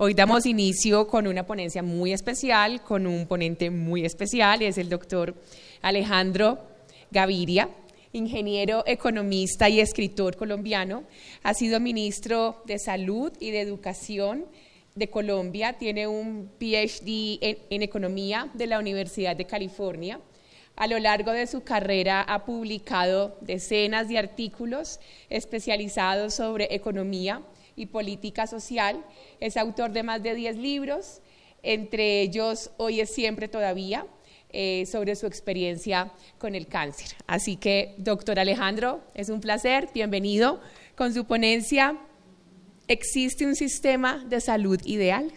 Hoy damos inicio con una ponencia muy especial, con un ponente muy especial, es el doctor Alejandro Gaviria, ingeniero, economista y escritor colombiano. Ha sido ministro de Salud y de Educación de Colombia, tiene un PhD en Economía de la Universidad de California. A lo largo de su carrera ha publicado decenas de artículos especializados sobre economía y política social. Es autor de más de 10 libros, entre ellos Hoy es siempre todavía, sobre su experiencia con el cáncer. Así que, doctor Alejandro, es un placer, bienvenido con su ponencia. ¿Existe un sistema de salud ideal?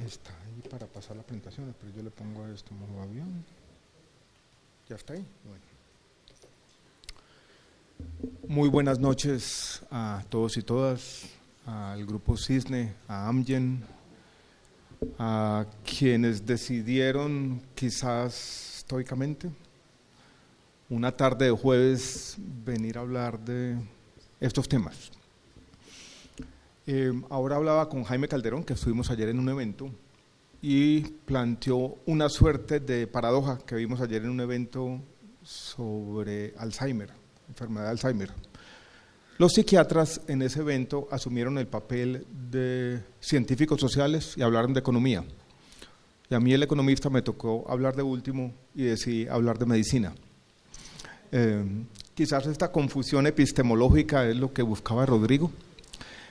Está ahí para pasar la presentación, pero yo le pongo a esto modo avión. ¿Ya está ahí? Bueno. Muy buenas noches a todos y todas, al Grupo Cisne, a Amgen, a quienes decidieron, quizás estoicamente, una tarde de jueves venir a hablar de estos temas. Ahora hablaba con Jaime Calderón, que estuvimos ayer en un evento, y planteó una suerte de paradoja que vimos ayer en un evento sobre Alzheimer, enfermedad de Alzheimer. Los psiquiatras en ese evento asumieron el papel de científicos sociales y hablaron de economía. Y a mí, el economista, me tocó hablar de último y decidí hablar de medicina. Quizás esta confusión epistemológica es lo que buscaba Rodrigo,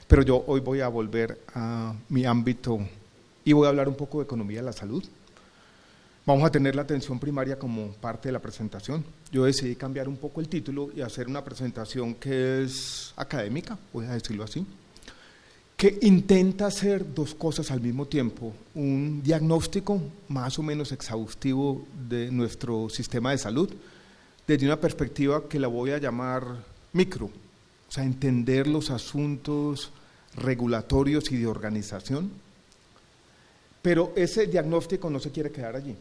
pero yo hoy voy a volver a mi ámbito y voy a hablar un poco de economía de la salud. Vamos a tener la atención primaria como parte de la presentación. Yo decidí cambiar un poco el título y hacer una presentación que es académica, voy a decirlo así, que intenta hacer dos cosas al mismo tiempo: un diagnóstico más o menos exhaustivo de nuestro sistema de salud, desde una perspectiva que la voy a llamar micro, o sea, entender los asuntos regulatorios y de organización. Pero ese diagnóstico no se quiere quedar allí,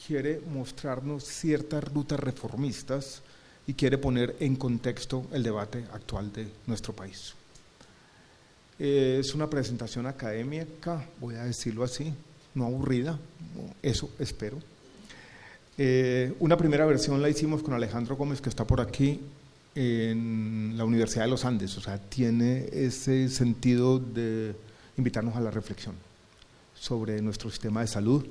quiere mostrarnos ciertas rutas reformistas y quiere poner en contexto el debate actual de nuestro país. Es una presentación académica, voy a decirlo así, no aburrida, eso espero. Una primera versión la hicimos con Alejandro Gómez, que está por aquí, en la Universidad de los Andes, o sea, tiene ese sentido de invitarnos a la reflexión sobre nuestro sistema de salud,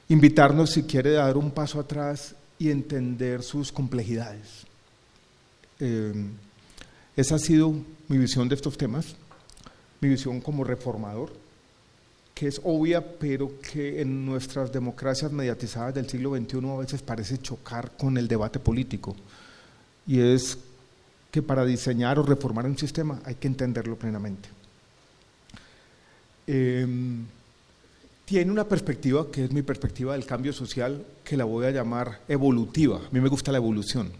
invitarnos, si quiere, a dar un paso atrás y entender sus complejidades. Esa ha sido mi visión de estos temas, mi visión como reformador, que es obvia, pero que en nuestras democracias mediatizadas del siglo XXI a veces parece chocar con el debate político. Y es que para diseñar o reformar un sistema hay que entenderlo plenamente. Tiene una perspectiva que es mi perspectiva del cambio social, que la voy a llamar evolutiva. A mí me gusta la evolución.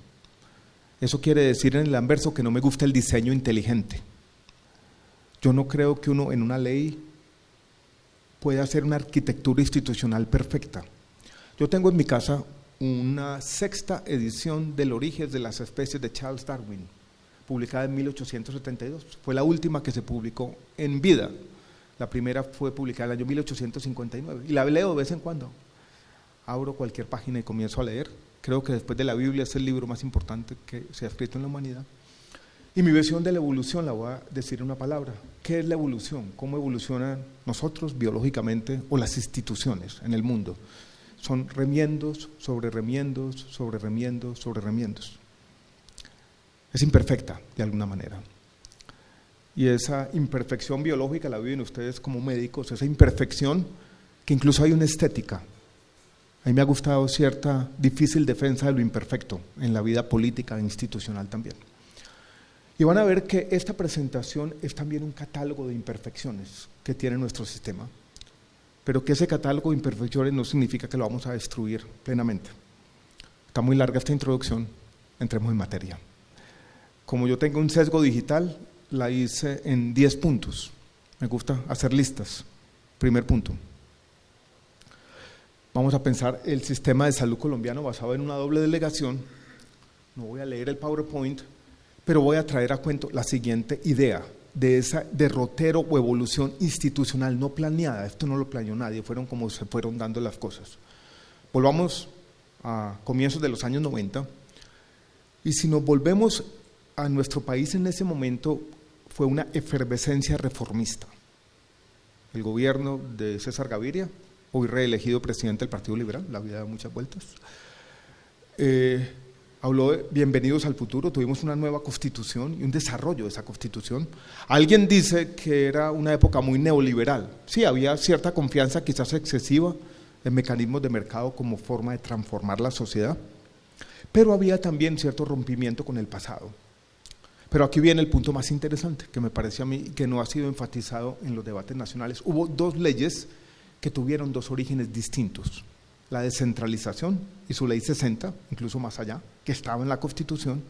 Eso quiere decir en el anverso que no me gusta el diseño inteligente. Yo no creo que uno en una ley pueda hacer una arquitectura institucional perfecta. Yo tengo en mi casa una 6ª edición del Origen de las especies de Charles Darwin, publicada en 1872. Fue la última que se publicó en vida. La primera fue publicada en el año 1859 y la leo de vez en cuando. Abro cualquier página y comienzo a leer. Creo que después de la Biblia es el libro más importante que se ha escrito en la humanidad. Y mi visión de la evolución la voy a decir en una palabra. ¿Qué es la evolución? ¿Cómo evolucionan nosotros biológicamente o las instituciones en el mundo? Son remiendos, sobre remiendos, sobre remiendos, sobre remiendos. Es imperfecta de alguna manera. Y esa imperfección biológica la viven ustedes como médicos, esa imperfección que incluso hay una estética. A mí me ha gustado cierta difícil defensa de lo imperfecto en la vida política e institucional también. Y van a ver que esta presentación es también un catálogo de imperfecciones que tiene nuestro sistema, pero que ese catálogo de imperfecciones no significa que lo vamos a destruir plenamente. Está muy larga esta introducción, entremos en materia. Como yo tengo un sesgo digital, la hice en 10 puntos. Me gusta hacer listas. Primer punto, Vamos a pensar el sistema de salud colombiano basado en una doble delegación. No voy a leer el PowerPoint, pero voy a traer a cuento la siguiente idea de esa derrotero o evolución institucional no planeada. Esto no lo planeó nadie, fueron como se fueron dando las cosas. Volvamos a comienzos de los años 90, y si nos volvemos a nuestro país en ese momento, fue una efervescencia reformista. El gobierno de César Gaviria, hoy reelegido presidente del Partido Liberal, la vida da muchas vueltas, habló de bienvenidos al futuro, tuvimos una nueva constitución y un desarrollo de esa constitución. Alguien dice que era una época muy neoliberal. Sí, había cierta confianza, quizás excesiva, en mecanismos de mercado como forma de transformar la sociedad, pero había también cierto rompimiento con el pasado. Pero aquí viene el punto más interesante, que me parece a mí que no ha sido enfatizado en los debates nacionales. Hubo dos leyes que tuvieron dos orígenes distintos: la descentralización y su ley 60, incluso más allá, que estaba en la Constitución,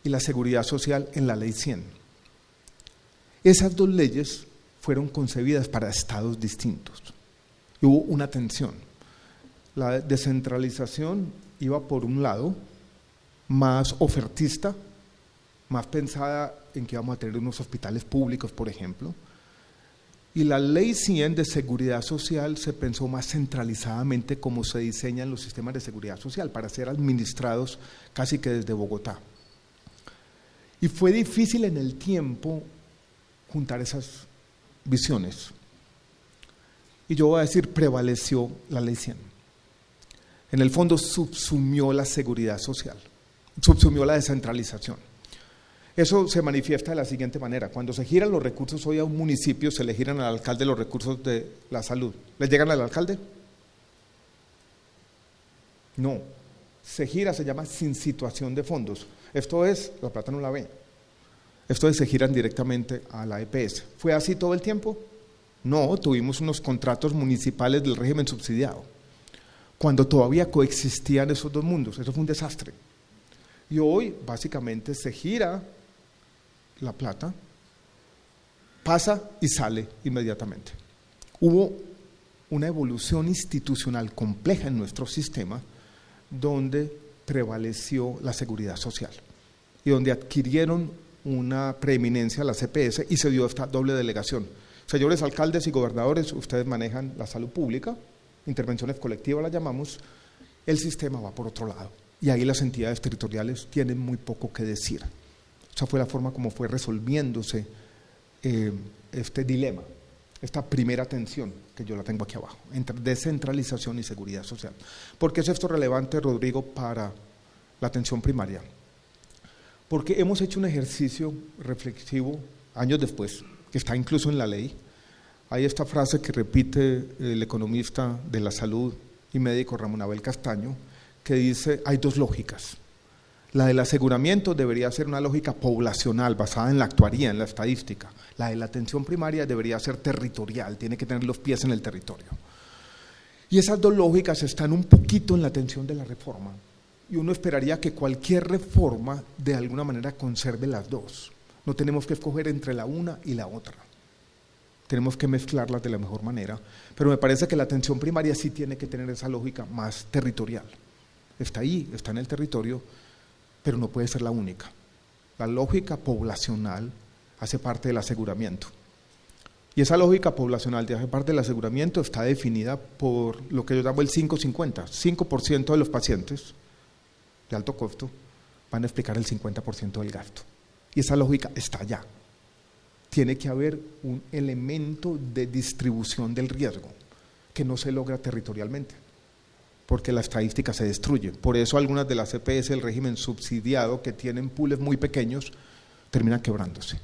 y la seguridad social en la ley 100. Esas dos leyes fueron concebidas para estados distintos. Y hubo una tensión. La descentralización iba por un lado, más ofertista, más pensada en que íbamos a tener unos hospitales públicos, por ejemplo, y la ley 100 de seguridad social se pensó más centralizadamente como se diseñan los sistemas de seguridad social, para ser administrados casi que desde Bogotá. Y fue difícil en el tiempo juntar esas visiones. Y yo voy a decir, prevaleció la ley 100. En el fondo subsumió la seguridad social, subsumió la descentralización. Eso se manifiesta de la siguiente manera: cuando se giran los recursos hoy a un municipio, se le giran al alcalde los recursos de la salud. ¿Les llegan al alcalde? No. Se gira, se llama sin situación de fondos. Esto es, la plata no la ve. Esto es, se giran directamente a la EPS. ¿Fue así todo el tiempo? No, tuvimos unos contratos municipales del régimen subsidiado, cuando todavía coexistían esos dos mundos. Eso fue un desastre. Y hoy, básicamente, se gira la plata, pasa y sale inmediatamente. Hubo una evolución institucional compleja en nuestro sistema, donde prevaleció la seguridad social y donde adquirieron una preeminencia las EPS y se dio esta doble delegación. Señores alcaldes y gobernadores, ustedes manejan la salud pública, intervenciones colectivas la llamamos, el sistema va por otro lado y ahí las entidades territoriales tienen muy poco que decir. Esa fue la forma como fue resolviéndose este dilema, esta primera tensión, que yo la tengo aquí abajo, entre descentralización y seguridad social. ¿Por qué es esto relevante, Rodrigo, para la atención primaria? Porque hemos hecho un ejercicio reflexivo años después, que está incluso en la ley. Hay esta frase que repite el economista de la salud y médico Ramón Abel Castaño, que dice: hay dos lógicas. La del aseguramiento debería ser una lógica poblacional, basada en la actuaría, en la estadística. La de la atención primaria debería ser territorial, tiene que tener los pies en el territorio. Y esas dos lógicas están un poquito en la atención de la reforma. Y uno esperaría que cualquier reforma de alguna manera conserve las dos. No tenemos que escoger entre la una y la otra. Tenemos que mezclarlas de la mejor manera. Pero me parece que la atención primaria sí tiene que tener esa lógica más territorial. Está ahí, está en el territorio, pero no puede ser la única. La lógica poblacional hace parte del aseguramiento. Y esa lógica poblacional de hace parte del aseguramiento está definida por lo que yo llamo el 5-50. 5% de los pacientes de alto costo van a explicar el 50% del gasto. Y esa lógica está allá. Tiene que haber un elemento de distribución del riesgo que no se logra territorialmente, porque la estadística se destruye. Por eso algunas de las EPS del régimen subsidiado, que tienen pools muy pequeños, terminan quebrándose.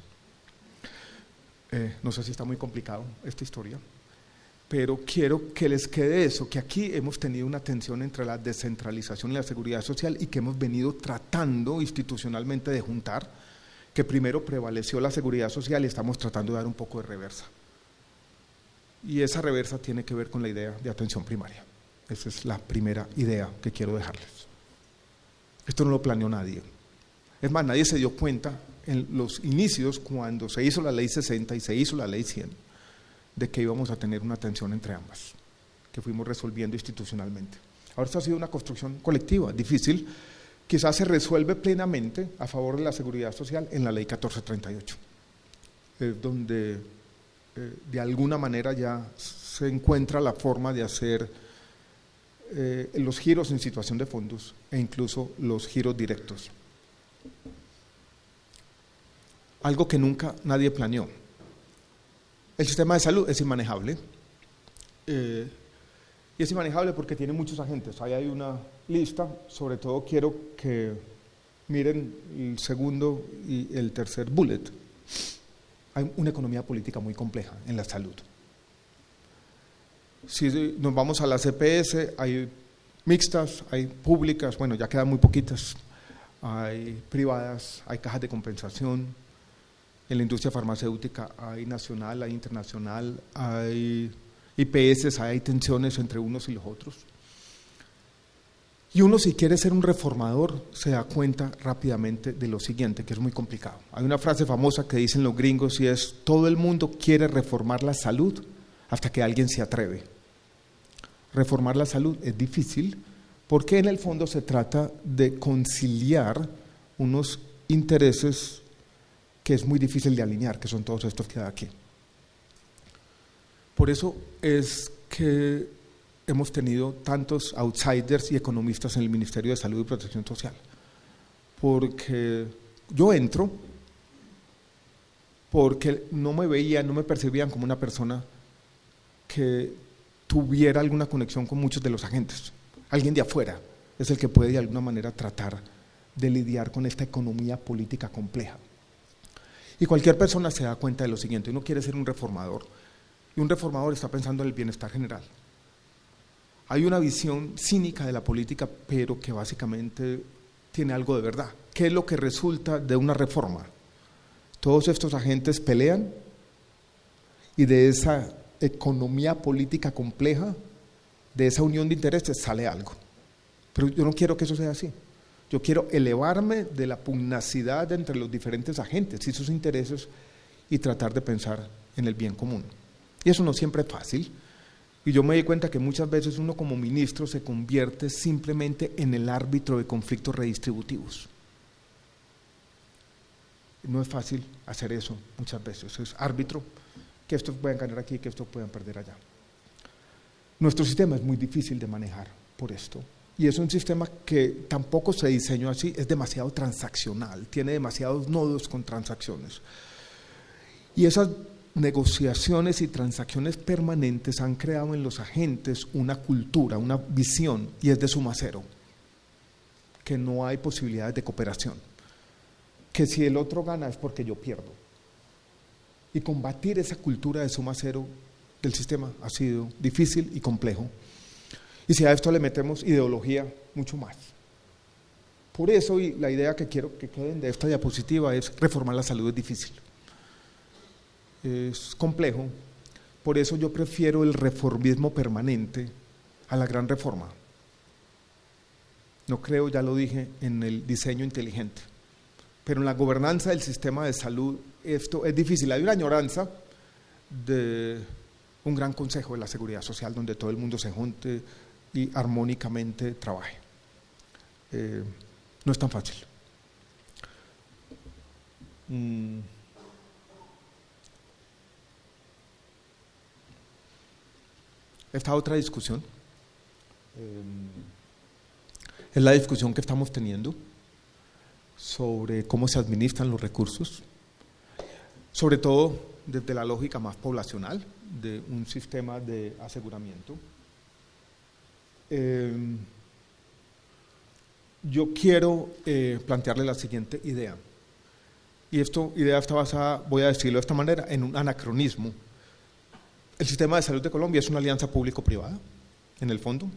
No sé si está muy complicado esta historia, pero quiero que les quede eso, que aquí hemos tenido una tensión entre la descentralización y la seguridad social y que hemos venido tratando institucionalmente de juntar, que primero prevaleció la seguridad social y estamos tratando de dar un poco de reversa. Y esa reversa tiene que ver con la idea de atención primaria. Esa es la primera idea que quiero dejarles. Esto no lo planeó nadie. Es más, nadie se dio cuenta en los inicios, cuando se hizo la ley 60 y se hizo la ley 100, de que íbamos a tener una tensión entre ambas, que fuimos resolviendo institucionalmente. Ahora esto ha sido una construcción colectiva, difícil, quizás se resuelve plenamente a favor de la seguridad social en la Ley 1438, donde de alguna manera ya se encuentra la forma de hacer los giros en situación de fondos e incluso los giros directos. Algo que nunca nadie planeó. El sistema de salud es inmanejable. Y es inmanejable porque tiene muchos agentes. Ahí hay una lista, sobre todo quiero que miren el segundo y el tercer bullet. Hay una economía política muy compleja en la salud. Si nos vamos a las EPS, hay mixtas, hay públicas, bueno, ya quedan muy poquitas, hay privadas, hay cajas de compensación, en la industria farmacéutica hay nacional, hay internacional, hay IPS, hay tensiones entre unos y los otros. Y uno, si quiere ser un reformador, se da cuenta rápidamente de lo siguiente, que es muy complicado. Hay una frase famosa que dicen los gringos y es: todo el mundo quiere reformar la salud hasta que alguien se atreve. Reformar la salud es difícil porque en el fondo se trata de conciliar unos intereses que es muy difícil de alinear, que son todos estos que hay aquí. Por eso es que hemos tenido tantos outsiders y economistas en el Ministerio de Salud y Protección Social, porque yo entro porque no me veían, no me percibían como una persona que tuviera alguna conexión con muchos de los agentes. Alguien de afuera es el que puede de alguna manera tratar de lidiar con esta economía política compleja. Y cualquier persona se da cuenta de lo siguiente: uno quiere ser un reformador, y un reformador está pensando en el bienestar general. Hay una visión cínica de la política, pero que básicamente tiene algo de verdad. ¿Qué es lo que resulta de una reforma? Todos estos agentes pelean y de esa economía política compleja, de esa unión de intereses, sale algo. Pero yo no quiero que eso sea así. Yo quiero elevarme de la pugnacidad entre los diferentes agentes y sus intereses y tratar de pensar en el bien común. Y eso no siempre es fácil. Y yo me di cuenta que muchas veces uno como ministro se convierte simplemente en el árbitro de conflictos redistributivos. No es fácil hacer eso muchas veces. Es árbitro, que estos puedan ganar aquí, que estos puedan perder allá. Nuestro sistema es muy difícil de manejar por esto. Y es un sistema que tampoco se diseñó así, es demasiado transaccional, tiene demasiados nodos con transacciones. Y esas negociaciones y transacciones permanentes han creado en los agentes una cultura, una visión, y es de suma cero, que no hay posibilidades de cooperación, que si el otro gana es porque yo pierdo. Y combatir esa cultura de suma cero del sistema ha sido difícil y complejo. Y si a esto le metemos ideología, mucho más. Por eso, y la idea que quiero que queden de esta diapositiva es: reformar la salud es difícil. Es complejo, por eso yo prefiero el reformismo permanente a la gran reforma. No creo, ya lo dije, en el diseño inteligente, pero en la gobernanza del sistema de salud esto es difícil. Hay una añoranza de un gran consejo de la seguridad social donde todo el mundo se junte y armónicamente trabaje. No es tan fácil. Esta otra discusión es la discusión que estamos teniendo sobre cómo se administran los recursos, sobre todo desde la lógica más poblacional de un sistema de aseguramiento. Yo quiero plantearle la siguiente idea, y esta idea está basada, voy a decirlo de esta manera, en un anacronismo. El sistema de salud de Colombia es una alianza público-privada, en el fondo.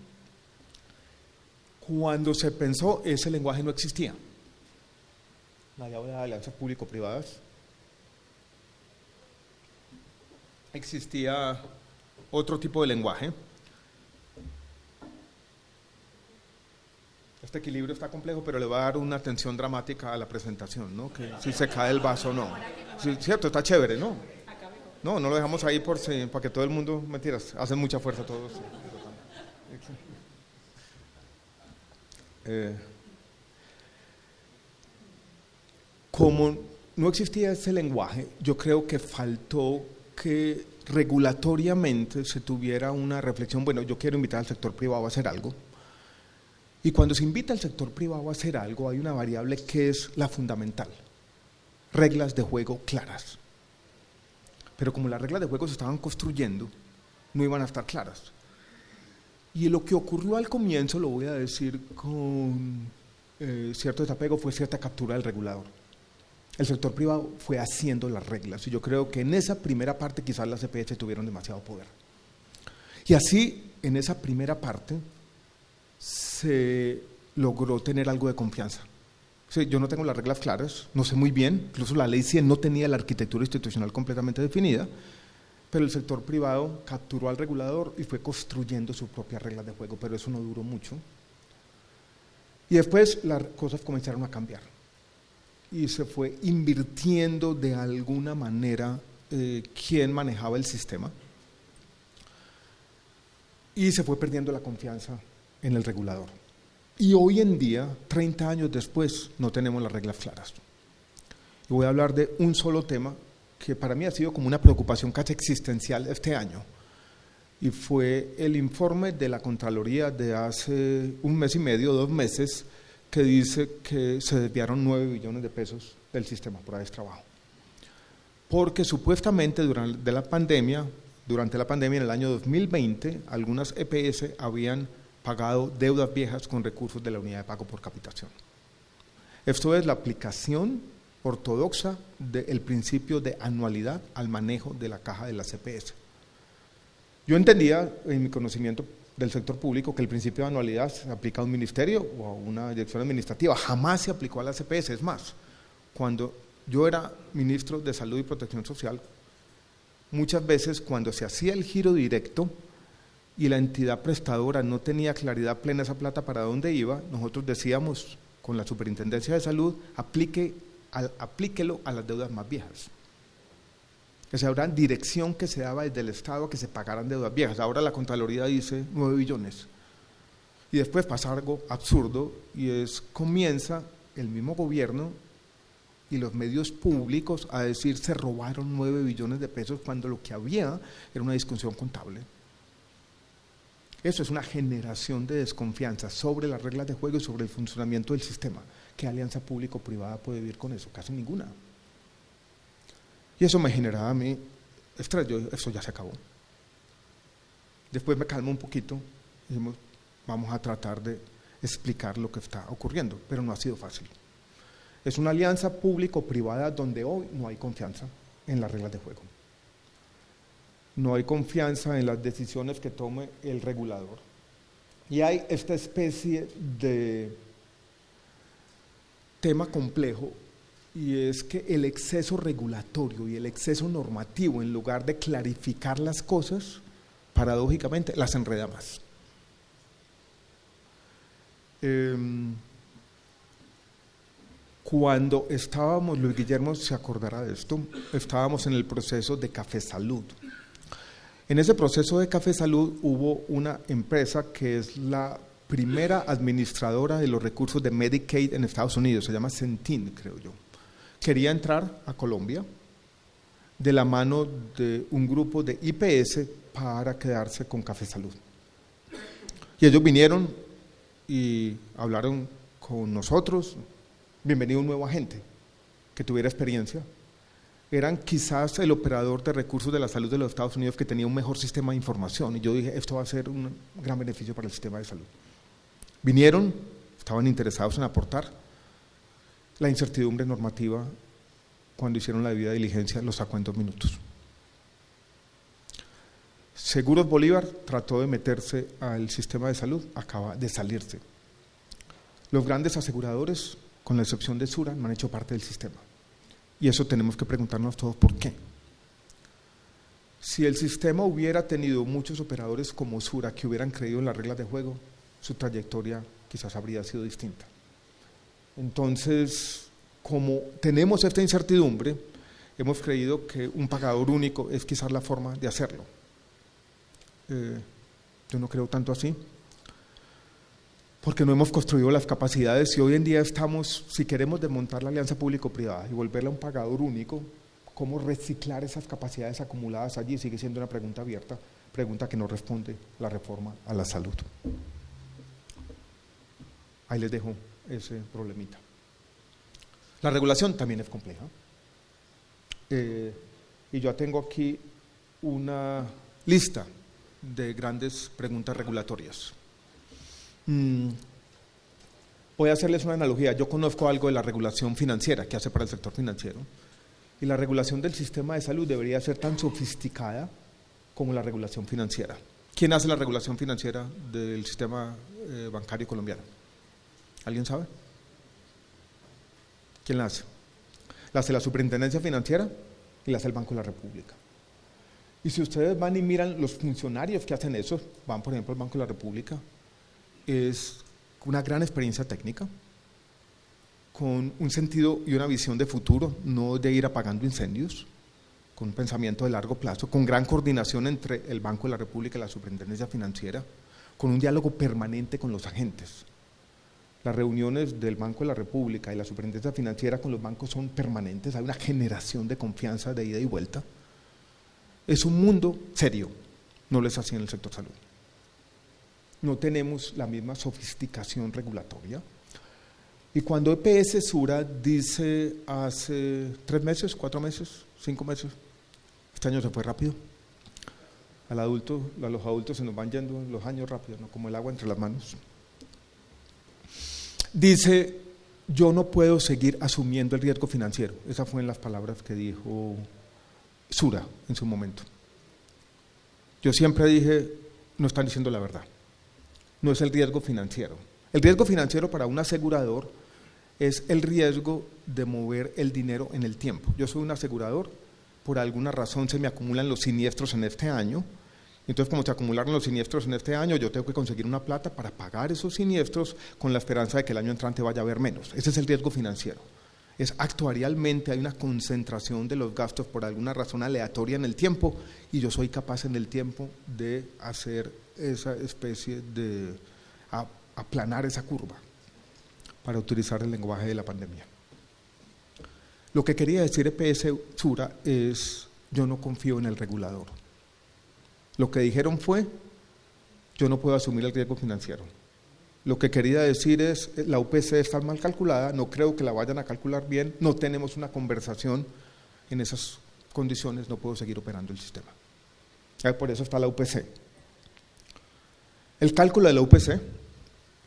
Cuando se pensó, ese lenguaje no existía. Nadie habla de alianzas público-privadas. Existía otro tipo de lenguaje. Este equilibrio está complejo, pero le va a dar una atención dramática a la presentación, ¿no? Que si se cae el vaso o no. Sí, cierto, está chévere, ¿no? No lo dejamos ahí para que todo el mundo, mentiras, hacen mucha fuerza todos. Como no existía ese lenguaje, yo creo que faltó que regulatoriamente se tuviera una reflexión. Bueno, yo quiero invitar al sector privado a hacer algo, y cuando se invita al sector privado a hacer algo hay una variable que es la fundamental: reglas de juego claras. Pero como las reglas de juego se estaban construyendo, no iban a estar claras. Y lo que ocurrió al comienzo, lo voy a decir con cierto desapego, fue cierta captura del regulador. El sector privado fue haciendo las reglas, y yo creo que en esa primera parte quizás las EPS tuvieron demasiado poder. Y así, en esa primera parte, se logró tener algo de confianza. O sea, yo no tengo las reglas claras, no sé muy bien, incluso la ley 100 no tenía la arquitectura institucional completamente definida, pero el sector privado capturó al regulador y fue construyendo sus propias reglas de juego, pero eso no duró mucho. Y después las cosas comenzaron a cambiar y se fue invirtiendo de alguna manera quién manejaba el sistema, y se fue perdiendo la confianza en el regulador. Y hoy en día, 30 años después, no tenemos las reglas claras. Y voy a hablar de un solo tema que para mí ha sido como una preocupación casi existencial este año, y fue el informe de la Contraloría de hace un mes y medio, 2 meses, que dice que se desviaron 9 billones de pesos del sistema por destrabajo. Porque supuestamente durante la pandemia, en el año 2020, algunas EPS habían pagado deudas viejas con recursos de la unidad de pago por capitación. Esto es la aplicación ortodoxa del principio de anualidad al manejo de la caja de las EPS. Yo entendía en mi conocimiento del sector público que el principio de anualidad se aplica a un ministerio o a una dirección administrativa, jamás se aplicó a las EPS. Es más, cuando yo era ministro de Salud y Protección Social, muchas veces cuando se hacía el giro directo y la entidad prestadora no tenía claridad plena esa plata para dónde iba, nosotros decíamos con la Superintendencia de Salud, aplíquelo a las deudas más viejas. O sea, habrá dirección que se daba desde el Estado a que se pagaran deudas viejas. Ahora la Contraloría dice 9 billones. Y después pasa algo absurdo, y comienza el mismo gobierno y los medios públicos a decir se robaron 9 billones de pesos cuando lo que había era una discusión contable. Eso es una generación de desconfianza sobre las reglas de juego y sobre el funcionamiento del sistema. ¿Qué alianza público-privada puede vivir con eso? Casi ninguna. Y eso me generaba a mí estrés. Eso ya se acabó. Después me calmo un poquito y dijimos, vamos a tratar de explicar lo que está ocurriendo, pero no ha sido fácil. Es una alianza público-privada donde hoy no hay confianza en las reglas de juego. No hay confianza en las decisiones que tome el regulador. Y hay esta especie de tema complejo, y es que el exceso regulatorio y el exceso normativo, en lugar de clarificar las cosas, paradójicamente las enreda más. Cuando estábamos, Luis Guillermo se acordará de esto, estábamos en el proceso de Café Salud. En ese proceso de Café Salud hubo una empresa que es la primera administradora de los recursos de Medicaid en Estados Unidos, se llama Centene, creo yo. Quería entrar a Colombia de la mano de un grupo de IPS para quedarse con Café Salud. Y ellos vinieron y hablaron con nosotros. Bienvenido un nuevo agente que tuviera experiencia. Eran quizás el operador de recursos de la salud de los Estados Unidos que tenía un mejor sistema de información, y yo dije, esto va a ser un gran beneficio para el sistema de salud. Vinieron, estaban interesados en aportar. La incertidumbre normativa, cuando hicieron la debida diligencia, lo sacó en 2 minutos. Seguros Bolívar trató de meterse al sistema de salud, acaba de salirse. Los grandes aseguradores, con la excepción de Sura, no han hecho parte del sistema. Y eso tenemos que preguntarnos todos por qué. Si el sistema hubiera tenido muchos operadores como Sura que hubieran creído en las reglas de juego, su trayectoria quizás habría sido distinta. Entonces, como tenemos esta incertidumbre, hemos creído que un pagador único es quizás la forma de hacerlo. Yo no creo tanto así. porque no hemos construido las capacidades y hoy en día estamos, si queremos desmontar la alianza público-privada y volverla a un pagador único, ¿cómo reciclar esas capacidades acumuladas allí? Sigue siendo una pregunta abierta, pregunta que no responde la reforma a la salud. Ahí les dejo ese problemita. La regulación también es compleja. Y yo tengo aquí una lista de grandes preguntas regulatorias. Voy a hacerles una analogía. Yo conozco algo de la regulación financiera que hace para el sector financiero, y la regulación del sistema de salud debería ser tan sofisticada como la regulación financiera. ¿Quién hace la regulación financiera del sistema bancario colombiano? ¿Alguien sabe? ¿Quién la hace? La hace la Superintendencia Financiera y la hace el Banco de la República. Y si ustedes van y miran los funcionarios que hacen eso, van por ejemplo al Banco de la República, es una gran experiencia técnica, con un sentido y una visión de futuro, no de ir apagando incendios, con un pensamiento de largo plazo, con gran coordinación entre el Banco de la República y la Superintendencia Financiera, con un diálogo permanente con los agentes. Las reuniones del Banco de la República y la Superintendencia Financiera con los bancos son permanentes, hay una generación de confianza de ida y vuelta. Es un mundo serio, no lo es así en el sector salud. No tenemos la misma sofisticación regulatoria. Y cuando EPS Sura dice hace 3 meses, 4 meses, 5 meses, este año se fue rápido. A los adultos se nos van yendo los años rápido, ¿no? Como el agua entre las manos. Dice, yo no puedo seguir asumiendo el riesgo financiero. Esas fueron las palabras que dijo Sura en su momento. Yo siempre dije, no están diciendo la verdad. No es el riesgo financiero. El riesgo financiero para un asegurador es el riesgo de mover el dinero en el tiempo. Yo soy un asegurador, por alguna razón se me acumulan los siniestros en este año. Entonces, como se acumularon los siniestros en este año, yo tengo que conseguir una plata para pagar esos siniestros con la esperanza de que el año entrante vaya a haber menos. Ese es el riesgo financiero. Es actuarialmente, hay una concentración de los gastos por alguna razón aleatoria en el tiempo y yo soy capaz en el tiempo de hacer esa especie de aplanar esa curva, para utilizar el lenguaje de la pandemia. Lo que quería decir EPS Sura es, yo no confío en el regulador. Lo que dijeron fue, yo no puedo asumir el riesgo financiero. Lo que quería decir es, la UPC está mal calculada, no creo que la vayan a calcular bien, no tenemos una conversación, en esas condiciones no puedo seguir operando el sistema. Por eso está la UPC. El cálculo de la UPC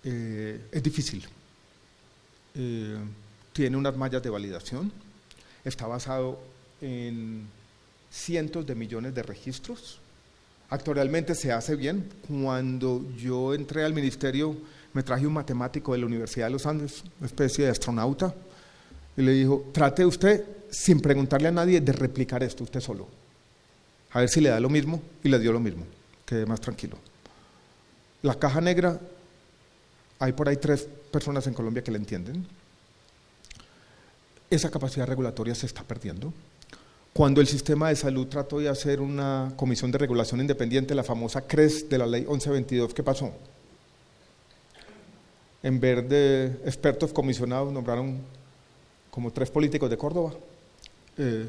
es difícil. Tiene unas mallas de validación, está basado en cientos de millones de registros. Actualmente se hace bien. Cuando yo entré al ministerio, me traje un matemático de la Universidad de los Andes, una especie de astronauta, y le dijo, trate usted, sin preguntarle a nadie, de replicar esto usted solo, a ver si le da lo mismo, y le dio lo mismo, quedé más tranquilo. La caja negra, hay por ahí 3 personas en Colombia que la entienden. Esa capacidad regulatoria se está perdiendo. Cuando el sistema de salud trató de hacer una comisión de regulación independiente, la famosa CRES de la ley 1122, ¿qué pasó? En vez de expertos comisionados, nombraron como 3 políticos de Córdoba.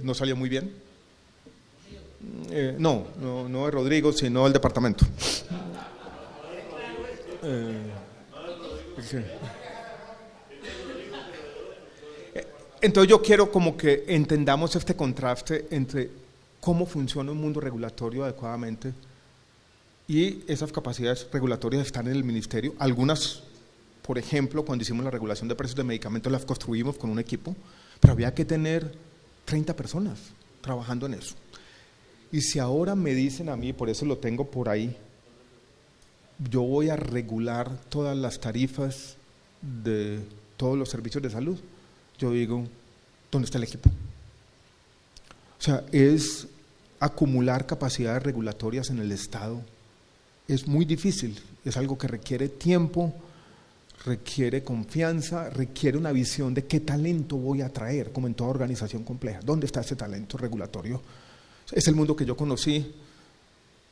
No salió muy bien. No de Rodrigo, sino del departamento. Sí. Entonces yo quiero como que entendamos este contraste entre cómo funciona un mundo regulatorio adecuadamente y esas capacidades regulatorias están en el ministerio. Algunas, por ejemplo, cuando hicimos la regulación de precios de medicamentos las construimos con un equipo, pero había que tener 30 personas trabajando en eso. Y si ahora me dicen a mí, por eso lo tengo por ahí, yo voy a regular todas las tarifas de todos los servicios de salud, yo digo, ¿dónde está el equipo? O sea, es acumular capacidades regulatorias en el Estado. Es muy difícil, es algo que requiere tiempo, requiere confianza, requiere una visión de qué talento voy a traer, como en toda organización compleja. ¿Dónde está ese talento regulatorio? Es el mundo que yo conocí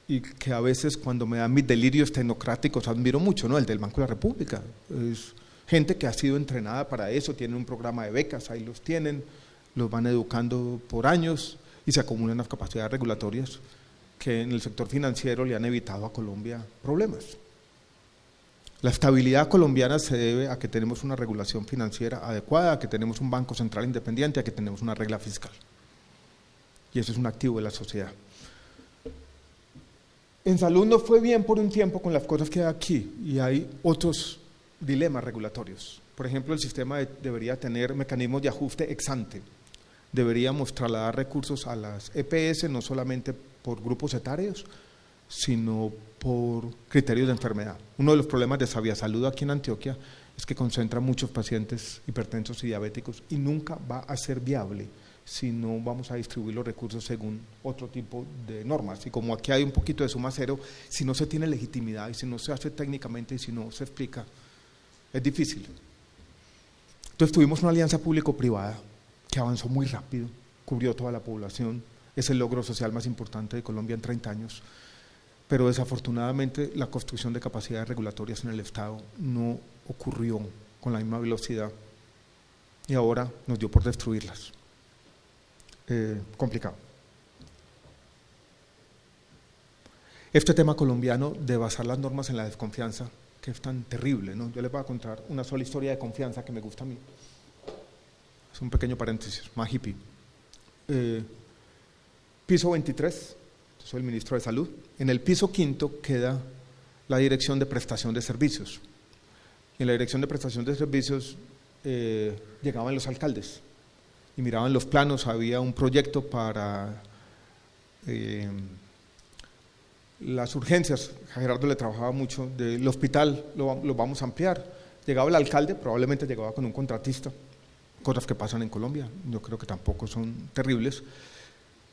y que a veces cuando me dan mis delirios tecnocráticos admiro mucho, ¿no? El del Banco de la República. Es gente que ha sido entrenada para eso, tienen un programa de becas, ahí los tienen, los van educando por años y se acumulan las capacidades regulatorias que en el sector financiero le han evitado a Colombia problemas. La estabilidad colombiana se debe a que tenemos una regulación financiera adecuada, a que tenemos un banco central independiente, a que tenemos una regla fiscal. Y eso es un activo de la sociedad. En salud no fue bien por un tiempo con las cosas que hay aquí, y hay otros dilemas regulatorios. Por ejemplo, el sistema debería tener mecanismos de ajuste ex ante. Deberíamos trasladar recursos a las EPS, no solamente por grupos etarios, sino por criterios de enfermedad. Uno de los problemas de Sabia Salud aquí en Antioquia es que concentra muchos pacientes hipertensos y diabéticos y nunca va a ser viable si no vamos a distribuir los recursos según otro tipo de normas. Y como aquí hay un poquito de suma cero, si no se tiene legitimidad y si no se hace técnicamente y si no se explica, es difícil. Entonces tuvimos una alianza público-privada que avanzó muy rápido, cubrió toda la población, es el logro social más importante de Colombia en 30 años, pero desafortunadamente la construcción de capacidades regulatorias en el Estado no ocurrió con la misma velocidad y ahora nos dio por destruirlas. Complicado. Este tema colombiano de basar las normas en la desconfianza, que es tan terrible, ¿no? Yo les voy a contar una sola historia de confianza que me gusta a mí. Es un pequeño paréntesis, más hippie. Piso 23, yo soy el ministro de Salud. En el piso quinto queda la Dirección de Prestación de Servicios. En la Dirección de Prestación de Servicios llegaban los alcaldes y miraban los planos, había un proyecto para las urgencias, a Gerardo le trabajaba mucho, del hospital lo vamos a ampliar. Llegaba el alcalde, probablemente llegaba con un contratista, cosas que pasan en Colombia, yo creo que tampoco son terribles,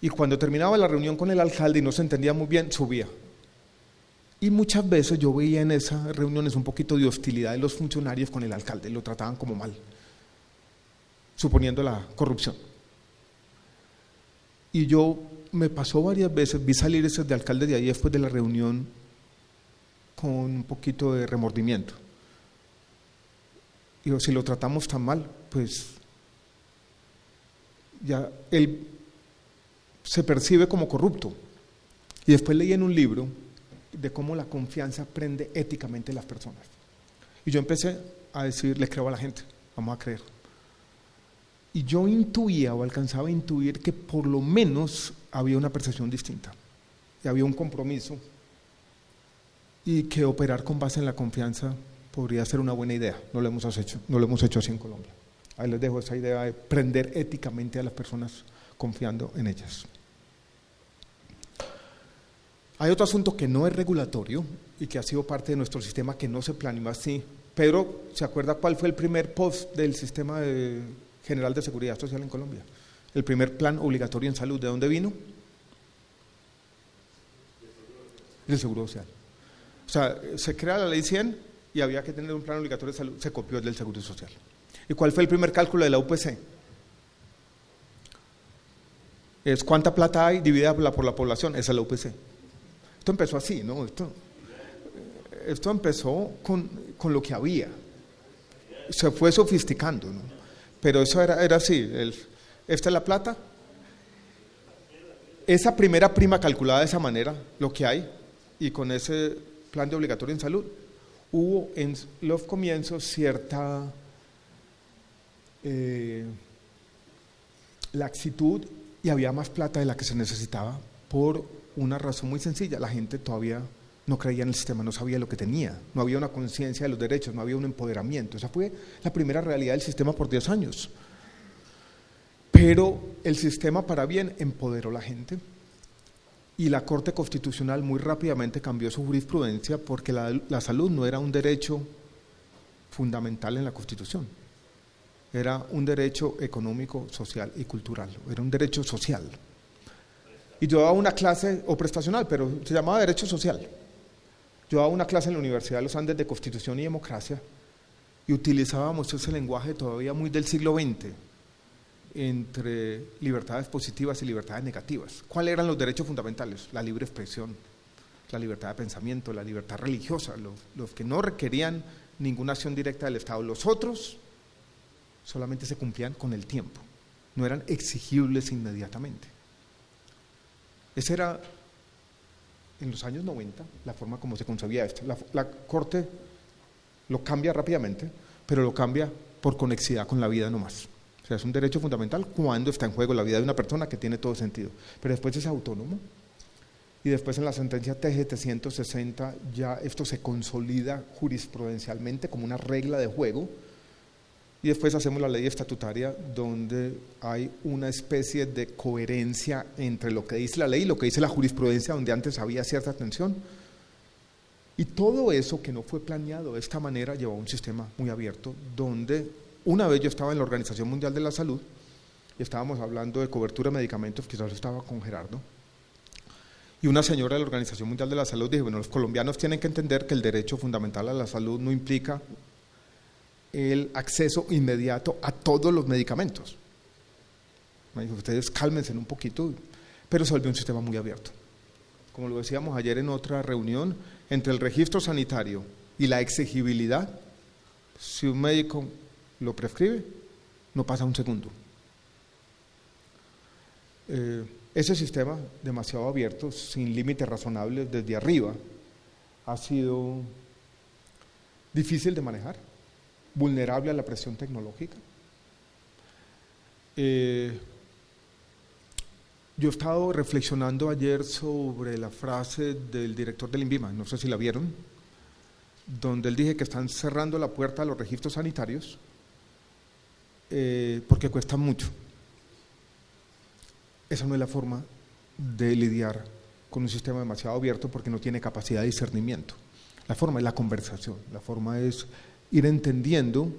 y cuando terminaba la reunión con el alcalde y no se entendía muy bien, subía. Y muchas veces yo veía en esas reuniones un poquito de hostilidad de los funcionarios con el alcalde, lo trataban como mal, suponiendo la corrupción. Y yo me pasó varias veces, vi salir ese de alcalde de ahí después de la reunión con un poquito de remordimiento. Y si lo tratamos tan mal, pues ya él se percibe como corrupto. Y después leí en un libro de cómo la confianza prende éticamente a las personas. Y yo empecé a decir, le creo a la gente, vamos a creer. Y yo intuía o alcanzaba a intuir que por lo menos había una percepción distinta, y había un compromiso, y que operar con base en la confianza podría ser una buena idea. No lo hemos hecho así en Colombia. Ahí les dejo esa idea de prender éticamente a las personas confiando en ellas. Hay otro asunto que no es regulatorio y que ha sido parte de nuestro sistema que no se planeó así. Pedro, ¿se acuerda cuál fue el primer post del sistema general de seguridad social en Colombia? El primer plan obligatorio en salud, ¿de dónde vino? Del Seguro Social. O sea, se crea la ley 100 y había que tener un plan obligatorio de salud, se copió del Seguro Social. ¿Y cuál fue el primer cálculo de la UPC? Es cuánta plata hay dividida por la población, esa es la UPC. Esto empezó así, ¿no? Esto empezó con lo que había. Se fue sofisticando, ¿no? Pero eso era así, esta es la plata. Esa primera prima calculada de esa manera, lo que hay, y con ese plan de obligatorio en salud, hubo en los comienzos cierta laxitud y había más plata de la que se necesitaba por una razón muy sencilla: la gente todavía no creía en el sistema, no sabía lo que tenía, no había una conciencia de los derechos, no había un empoderamiento. Esa fue la primera realidad del sistema por 10 años. Pero el sistema, para bien, empoderó a la gente, y la Corte Constitucional muy rápidamente cambió su jurisprudencia, porque la salud no era un derecho fundamental en la Constitución, era un derecho económico, social y cultural, era un derecho social. Y yo daba una clase, o prestacional, pero se llamaba derecho social. Yo daba una clase en la Universidad de los Andes de Constitución y Democracia, y utilizábamos ese lenguaje todavía muy del siglo XX, entre libertades positivas y libertades negativas. ¿Cuáles eran los derechos fundamentales? La libre expresión, la libertad de pensamiento, la libertad religiosa, los que no requerían ninguna acción directa del Estado. Los otros solamente se cumplían con el tiempo, no eran exigibles inmediatamente. Esa era, en los años 90, la forma como se concebía esto. La Corte lo cambia rápidamente, pero lo cambia por conexidad con la vida nomás. O sea, es un derecho fundamental cuando está en juego la vida de una persona, que tiene todo sentido. Pero después es autónomo, y después en la sentencia TGT 160 ya esto se consolida jurisprudencialmente como una regla de juego, y después hacemos la ley estatutaria, donde hay una especie de coherencia entre lo que dice la ley y lo que dice la jurisprudencia, donde antes había cierta tensión. Y todo eso que no fue planeado de esta manera llevó a un sistema muy abierto, donde una vez yo estaba en la Organización Mundial de la Salud y estábamos hablando de cobertura de medicamentos, quizás estaba con Gerardo, y una señora de la Organización Mundial de la Salud dijo, bueno, los colombianos tienen que entender que el derecho fundamental a la salud no implica el acceso inmediato a todos los medicamentos. Me dijo, ustedes cálmense un poquito, pero se volvió un sistema muy abierto. Como lo decíamos ayer en otra reunión, entre el registro sanitario y la exigibilidad, si un médico lo prescribe, no pasa un segundo. Ese sistema demasiado abierto, sin límites razonables desde arriba, ha sido difícil de manejar, vulnerable a la presión tecnológica. Yo he estado reflexionando ayer sobre la frase del director del INVIMA, no sé si la vieron, donde él dije que están cerrando la puerta a los registros sanitarios porque cuestan mucho. Esa no es la forma de lidiar con un sistema demasiado abierto, porque no tiene capacidad de discernimiento. La forma es la conversación, la forma es ir entendiendo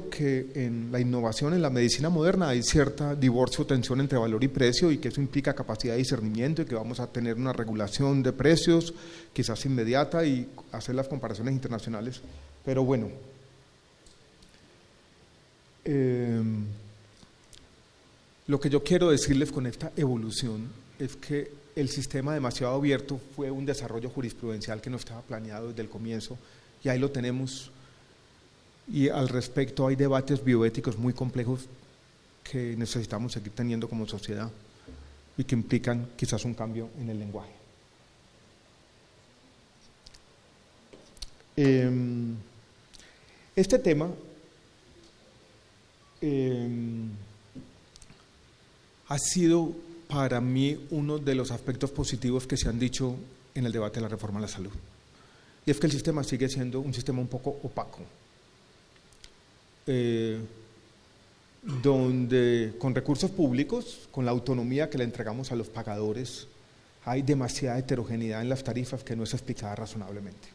que en la innovación, en la medicina moderna, hay cierta divorcio, tensión entre valor y precio, y que eso implica capacidad de discernimiento, y que vamos a tener una regulación de precios quizás inmediata y hacer las comparaciones internacionales. Pero bueno, lo que yo quiero decirles con esta evolución es que el sistema demasiado abierto fue un desarrollo jurisprudencial que no estaba planeado desde el comienzo, y ahí lo tenemos. Y al respecto hay debates bioéticos muy complejos que necesitamos seguir teniendo como sociedad y que implican quizás un cambio en el lenguaje. Este tema ha sido para mí uno de los aspectos positivos que se han dicho en el debate de la reforma a la salud. Y es que el sistema sigue siendo un sistema un poco opaco, donde con recursos públicos, con la autonomía que le entregamos a los pagadores, hay demasiada heterogeneidad en las tarifas que no es explicada razonablemente.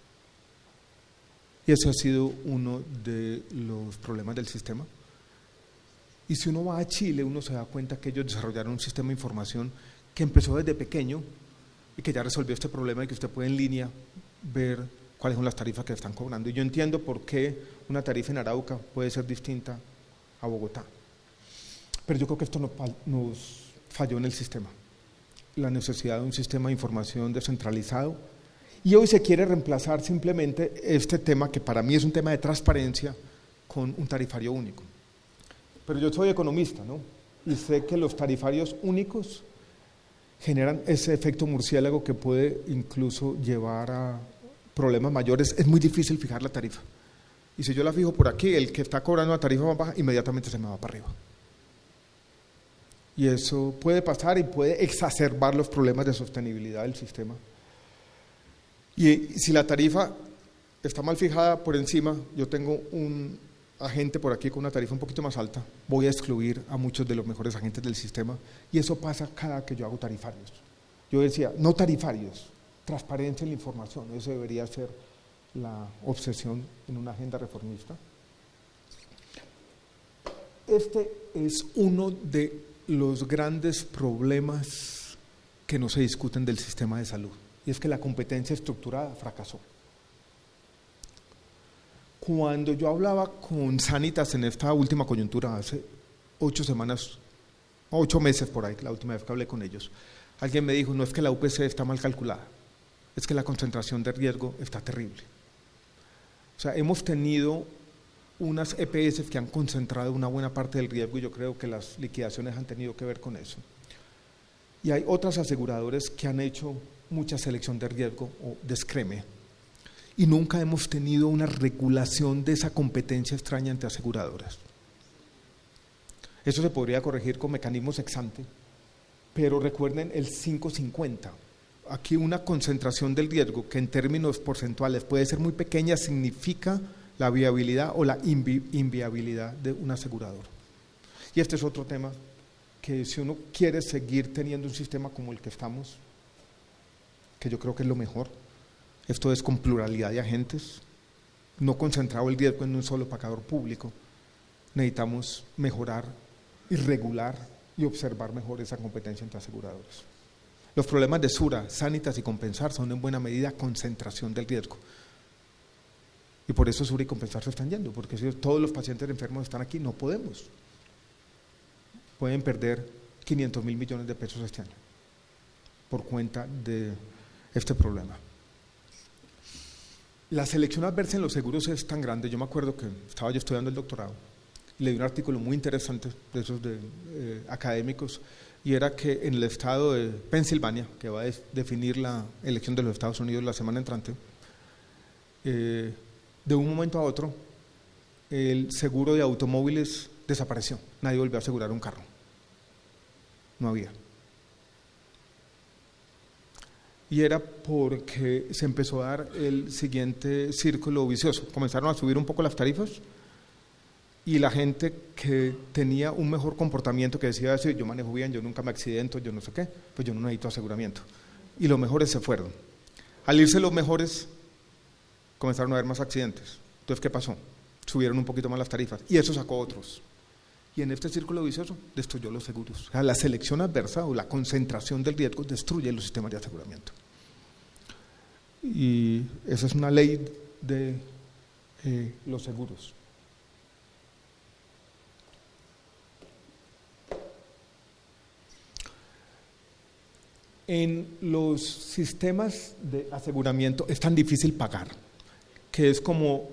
Y eso ha sido uno de los problemas del sistema. Y si uno va a Chile, uno se da cuenta que ellos desarrollaron un sistema de información que empezó desde pequeño y que ya resolvió este problema, y que usted puede en línea ver cuáles son las tarifas que están cobrando. Y yo entiendo por qué una tarifa en Arauca puede ser distinta a Bogotá. Pero yo creo que esto nos falló en el sistema, la necesidad de un sistema de información descentralizado. Y hoy se quiere reemplazar simplemente este tema, que para mí es un tema de transparencia, con un tarifario único. Pero yo soy economista, ¿no? Y sé que los tarifarios únicos generan ese efecto murciélago que puede incluso llevar a problemas mayores. Es muy difícil fijar la tarifa. Y si yo la fijo por aquí, el que está cobrando la tarifa más baja, inmediatamente se me va para arriba. Y eso puede pasar y puede exacerbar los problemas de sostenibilidad del sistema. Y si la tarifa está mal fijada por encima, yo tengo un agente por aquí con una tarifa un poquito más alta, voy a excluir a muchos de los mejores agentes del sistema, y eso pasa cada que yo hago tarifarios. Yo decía, no tarifarios, transparencia en la información, eso debería ser la obsesión en una agenda reformista. Este es uno de los grandes problemas que no se discuten del sistema de salud, y es que la competencia estructurada fracasó. Cuando yo hablaba con Sanitas en esta última coyuntura, hace 8 meses por ahí, la última vez que hablé con ellos, Alguien me dijo, no es que la UPC está mal calculada, es que la concentración de riesgo está terrible. O sea, hemos tenido unas EPS que han concentrado una buena parte del riesgo y yo creo que las liquidaciones han tenido que ver con eso. Y hay otras aseguradoras que han hecho mucha selección de riesgo o descreme y nunca hemos tenido una regulación de esa competencia extraña entre aseguradoras. Eso se podría corregir con mecanismos ex ante, pero recuerden el 5-50. Aquí una concentración del riesgo que en términos porcentuales puede ser muy pequeña significa la viabilidad o la inviabilidad de un asegurador. Y este es otro tema que si uno quiere seguir teniendo un sistema como el que estamos, que yo creo que es lo mejor, esto es con pluralidad de agentes, no concentrado el riesgo en un solo pagador público, necesitamos mejorar y regular y observar mejor esa competencia entre aseguradores. Los problemas de Sura, Sanitas y Compensar son en buena medida concentración del riesgo. Y por eso Sura y Compensar se están yendo, porque si todos los pacientes enfermos están aquí, no podemos. Pueden perder 500.000 millones de pesos este año por cuenta de este problema. La selección adversa en los seguros es tan grande. Yo me acuerdo que estaba yo estudiando el doctorado y leí un artículo muy interesante de esos académicos, y era que en el estado de Pensilvania, que va a definir la elección de los Estados Unidos la semana entrante, de un momento a otro el seguro de automóviles desapareció. Nadie volvió a asegurar un carro. No había. Y era porque se empezó a dar el siguiente círculo vicioso. Comenzaron a subir un poco las tarifas y la gente que tenía un mejor comportamiento, que decía, sí, yo manejo bien, yo nunca me accidento, yo no sé qué, pues yo no necesito aseguramiento. Y los mejores se fueron. Al irse los mejores, comenzaron a haber más accidentes. Entonces, ¿qué pasó? Subieron un poquito más las tarifas y eso sacó otros. Y en este círculo vicioso destruyó los seguros. O sea, la selección adversa o la concentración del riesgo destruye los sistemas de aseguramiento. Y esa es una ley de los seguros. En los sistemas de aseguramiento es tan difícil pagar, que es como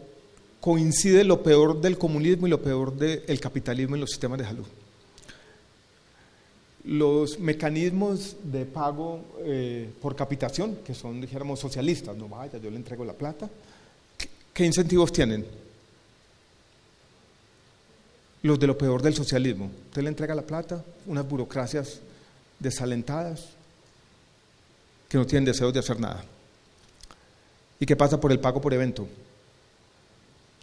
coincide lo peor del comunismo y lo peor del capitalismo en los sistemas de salud. Los mecanismos de pago por capitación, que son, dijéramos, socialistas, no vaya, yo le entrego la plata, ¿qué incentivos tienen? Los de lo peor del socialismo. Usted le entrega la plata, unas burocracias desalentadas, que no tienen deseos de hacer nada. ¿Y qué pasa por el pago por evento?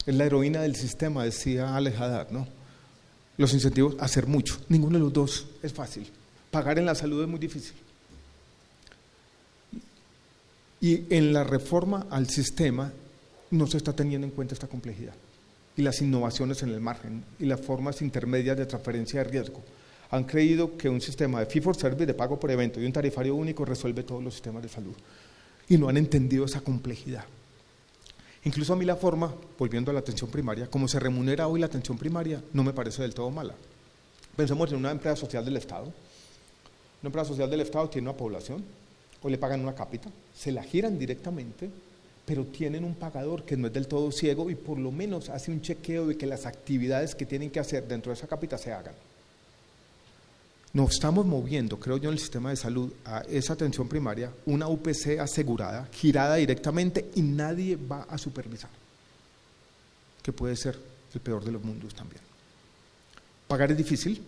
Es la heroína del sistema, decía Alex Haddad, ¿no? Los incentivos, hacer mucho. Ninguno de los dos es fácil. Pagar en la salud es muy difícil. Y en la reforma al sistema no se está teniendo en cuenta esta complejidad. Y las innovaciones en el margen y las formas intermedias de transferencia de riesgo. Han creído que un sistema de fee for service, de pago por evento y un tarifario único resuelve todos los sistemas de salud. Y no han entendido esa complejidad. Incluso a mí la forma, volviendo a la atención primaria, como se remunera hoy la atención primaria, no me parece del todo mala. Pensemos en una empresa social del Estado. Una empresa social del Estado tiene una población, o le pagan una cápita, se la giran directamente, pero tienen un pagador que no es del todo ciego y por lo menos hace un chequeo de que las actividades que tienen que hacer dentro de esa cápita se hagan. Nos estamos moviendo, creo yo, en el sistema de salud a esa atención primaria, una UPC asegurada, girada directamente y nadie va a supervisar, que puede ser el peor de los mundos también. Pagar es difícil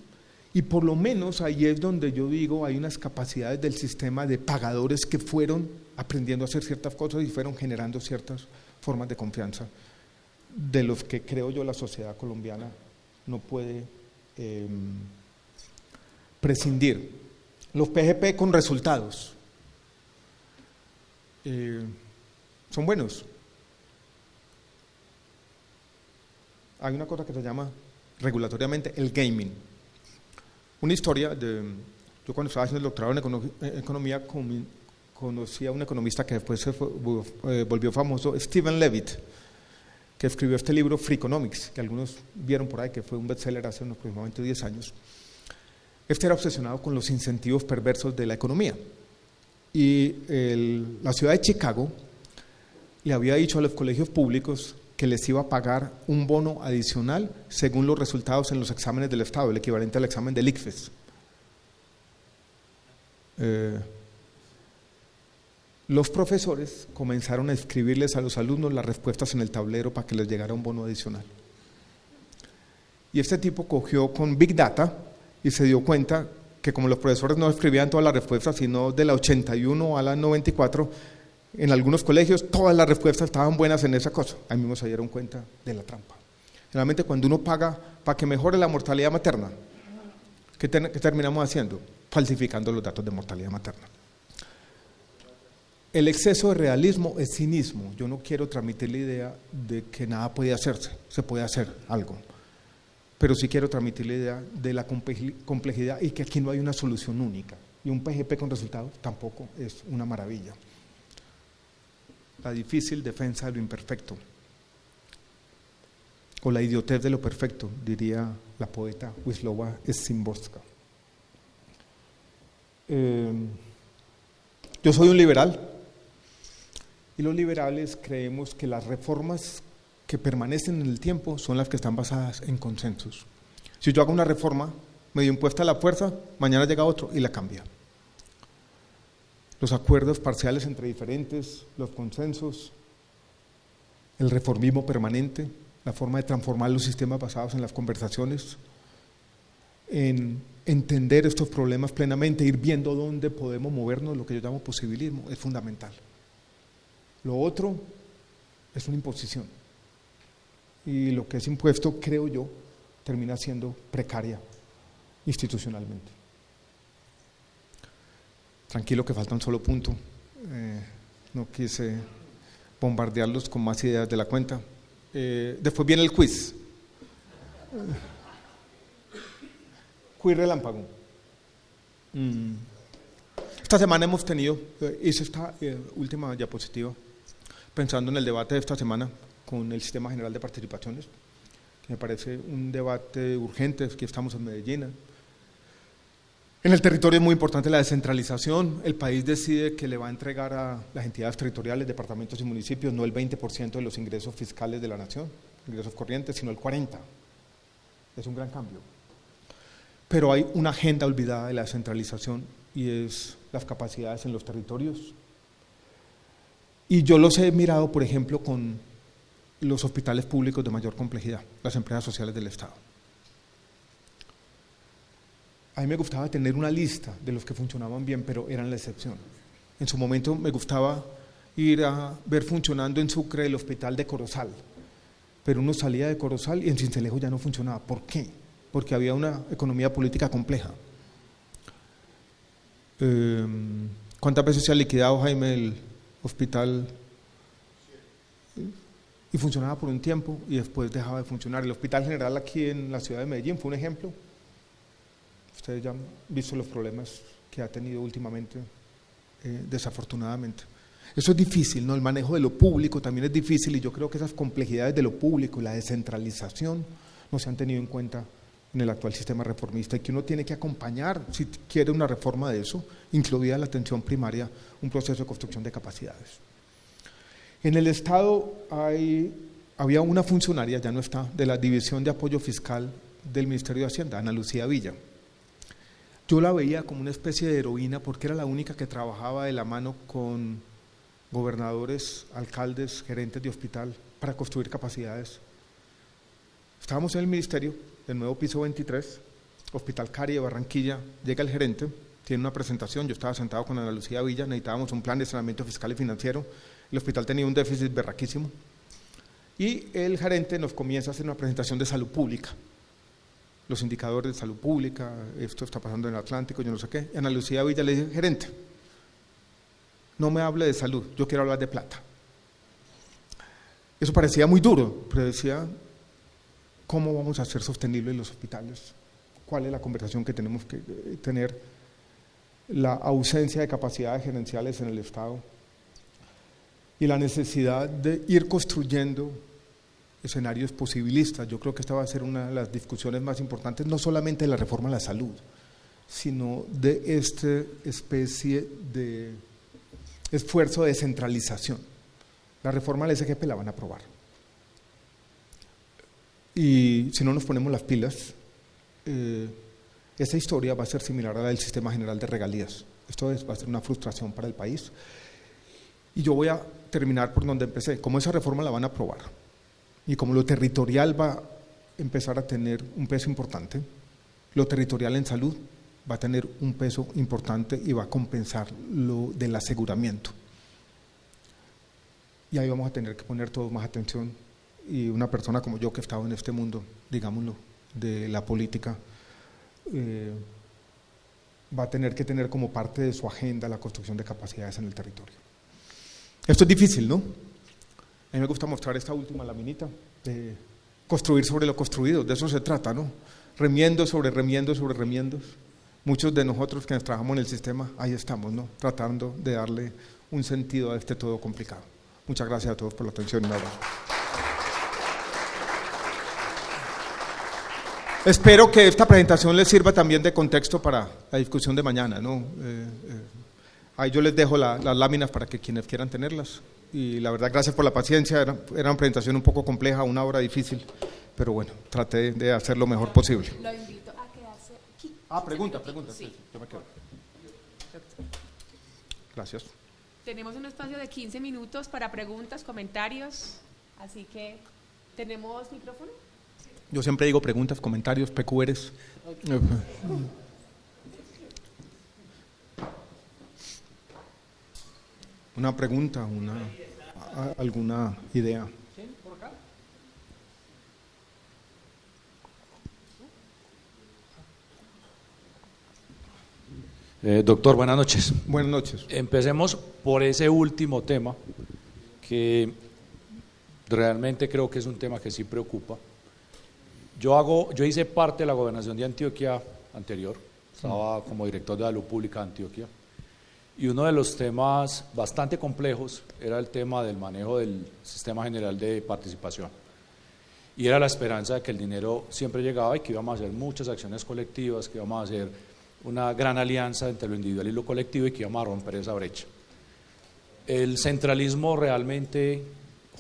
y por lo menos ahí es donde yo digo hay unas capacidades del sistema de pagadores que fueron aprendiendo a hacer ciertas cosas y fueron generando ciertas formas de confianza de los que creo yo la sociedad colombiana no puede prescindir. Los PGP con resultados son buenos. Hay una cosa que se llama regulatoriamente el gaming. Una historia de, yo cuando estaba haciendo el doctorado en economía conocí a un economista que después se volvió famoso, Steven Levitt, que escribió este libro Freakonomics, que algunos vieron por ahí, que fue un bestseller hace unos aproximadamente 10 años. Este era obsesionado con los incentivos perversos de la economía. Y la ciudad de Chicago le había dicho a los colegios públicos que les iba a pagar un bono adicional según los resultados en los exámenes del Estado, el equivalente al examen del ICFES. Los profesores comenzaron a escribirles a los alumnos las respuestas en el tablero para que les llegara un bono adicional. Y este tipo cogió con Big Data y se dio cuenta que como los profesores no escribían todas las respuestas, sino de la 81 a la 94, en algunos colegios todas las respuestas estaban buenas en esa cosa. Ahí mismo se dieron cuenta de la trampa. Generalmente cuando uno paga para que mejore la mortalidad materna, ¿qué terminamos haciendo? Falsificando los datos de mortalidad materna. El exceso de realismo es cinismo. Yo no quiero transmitir la idea de que nada puede hacerse, se puede hacer algo. Pero sí quiero transmitir la idea de la complejidad y que aquí no hay una solución única. Y un PGP con resultados tampoco es una maravilla. La difícil defensa de lo imperfecto. O la idiotez de lo perfecto, diría la poeta Wisława Szymborska. Yo soy un liberal y los liberales creemos que las reformas que permanecen en el tiempo son las que están basadas en consensos. Si yo hago una reforma medio impuesta a la fuerza, mañana llega otro y la cambia. Los acuerdos parciales entre diferentes, los consensos, el reformismo permanente, la forma de transformar los sistemas basados en las conversaciones, en entender estos problemas plenamente, ir viendo dónde podemos movernos, lo que yo llamo posibilismo, es fundamental. Lo otro es una imposición. Y lo que es impuesto, creo yo, termina siendo precaria institucionalmente. Tranquilo que falta un solo punto. No quise bombardearlos con más ideas de la cuenta. Después viene el quiz. Quiz relámpago. Esta semana hemos tenido, hice esta última diapositiva, pensando en el debate de esta semana con el Sistema General de Participaciones, que me parece un debate urgente. Aquí estamos en Medellín. En el territorio es muy importante la descentralización. El país decide que le va a entregar a las entidades territoriales, departamentos y municipios, no el 20% de los ingresos fiscales de la nación, ingresos corrientes, sino el 40%. Es un gran cambio. Pero hay una agenda olvidada de la descentralización y es las capacidades en los territorios. Y yo los he mirado, por ejemplo, con los hospitales públicos de mayor complejidad, las empresas sociales del Estado. A mí me gustaba tener una lista de los que funcionaban bien, pero eran la excepción. En su momento me gustaba ir a ver funcionando en Sucre el hospital de Corozal, pero uno salía de Corozal y en Sincelejo ya no funcionaba. ¿Por qué? Porque había una economía política compleja. ¿Cuántas veces se ha liquidado, Jaime, el hospital? Y funcionaba por un tiempo y después dejaba de funcionar. El Hospital General aquí en la ciudad de Medellín fue un ejemplo. Ustedes ya han visto los problemas que ha tenido últimamente, desafortunadamente. Eso es difícil, ¿no? El manejo de lo público también es difícil y yo creo que esas complejidades de lo público y la descentralización no se han tenido en cuenta en el actual sistema reformista y que uno tiene que acompañar, si quiere una reforma de eso, incluida la atención primaria, un proceso de construcción de capacidades. En el Estado había una funcionaria, ya no está, de la División de Apoyo Fiscal del Ministerio de Hacienda, Ana Lucía Villa. Yo la veía como una especie de heroína porque era la única que trabajaba de la mano con gobernadores, alcaldes, gerentes de hospital para construir capacidades. Estábamos en el ministerio, del nuevo piso 23, Hospital Cari de Barranquilla, llega el gerente, tiene una presentación, yo estaba sentado con Ana Lucía Villa, necesitábamos un plan de saneamiento fiscal y financiero, el hospital tenía un déficit berraquísimo y el gerente nos comienza a hacer una presentación de salud pública, los indicadores de salud pública, esto está pasando en el Atlántico, yo no sé qué. Y Ana Lucía Villa le dice, gerente, no me hable de salud, yo quiero hablar de plata. Eso parecía muy duro, pero decía, ¿cómo vamos a hacer sostenibles los hospitales? ¿Cuál es la conversación que tenemos que tener? La ausencia de capacidades gerenciales en el Estado y la necesidad de ir construyendo escenarios posibilistas. Yo creo que esta va a ser una de las discusiones más importantes, no solamente de la reforma a la salud, sino de esta especie de esfuerzo de descentralización. La reforma del SGP la van a aprobar. Y si no nos ponemos las pilas, esa historia va a ser similar a la del Sistema General de Regalías. Esto va a ser una frustración para el país. Y yo voy a terminar por donde empecé. Como esa reforma la van a aprobar y como lo territorial va a empezar a tener un peso importante, lo territorial en salud va a tener un peso importante y va a compensar lo del aseguramiento. Y ahí vamos a tener que poner todos más atención, y una persona como yo que he estado en este mundo, digámoslo, de la política, va a tener que tener como parte de su agenda la construcción de capacidades en el territorio. Esto es difícil, ¿no? A mí me gusta mostrar esta última laminita de construir sobre lo construido, de eso se trata, ¿no? Remiendos sobre remiendos sobre remiendos. Muchos de nosotros que trabajamos en el sistema, ahí estamos, ¿no? Tratando de darle un sentido a este todo complicado. Muchas gracias a todos por la atención. Un abrazo. Espero que esta presentación les sirva también de contexto para la discusión de mañana, ¿no? Ahí yo les dejo las láminas para que quienes quieran tenerlas. Y la verdad, gracias por la paciencia. Era una presentación un poco compleja, una hora difícil, pero bueno, traté de hacer lo mejor posible. Lo invito a quedarse aquí. Pregunta. Sí. Yo me quedo. Gracias. Tenemos un espacio de 15 minutos para preguntas, comentarios, así que ¿tenemos micrófono? Yo siempre digo preguntas, comentarios, PQRs. Okay. Una pregunta, alguna idea. Doctor, buenas noches. Buenas noches. Empecemos por ese último tema, que realmente creo que es un tema que sí preocupa. Yo hice parte de la gobernación de Antioquia anterior, estaba como director de Salud Pública de Antioquia, y uno de los temas bastante complejos era el tema del manejo del Sistema General de Participación. Y era la esperanza de que el dinero siempre llegaba y que íbamos a hacer muchas acciones colectivas, que íbamos a hacer una gran alianza entre lo individual y lo colectivo y que íbamos a romper esa brecha. El centralismo realmente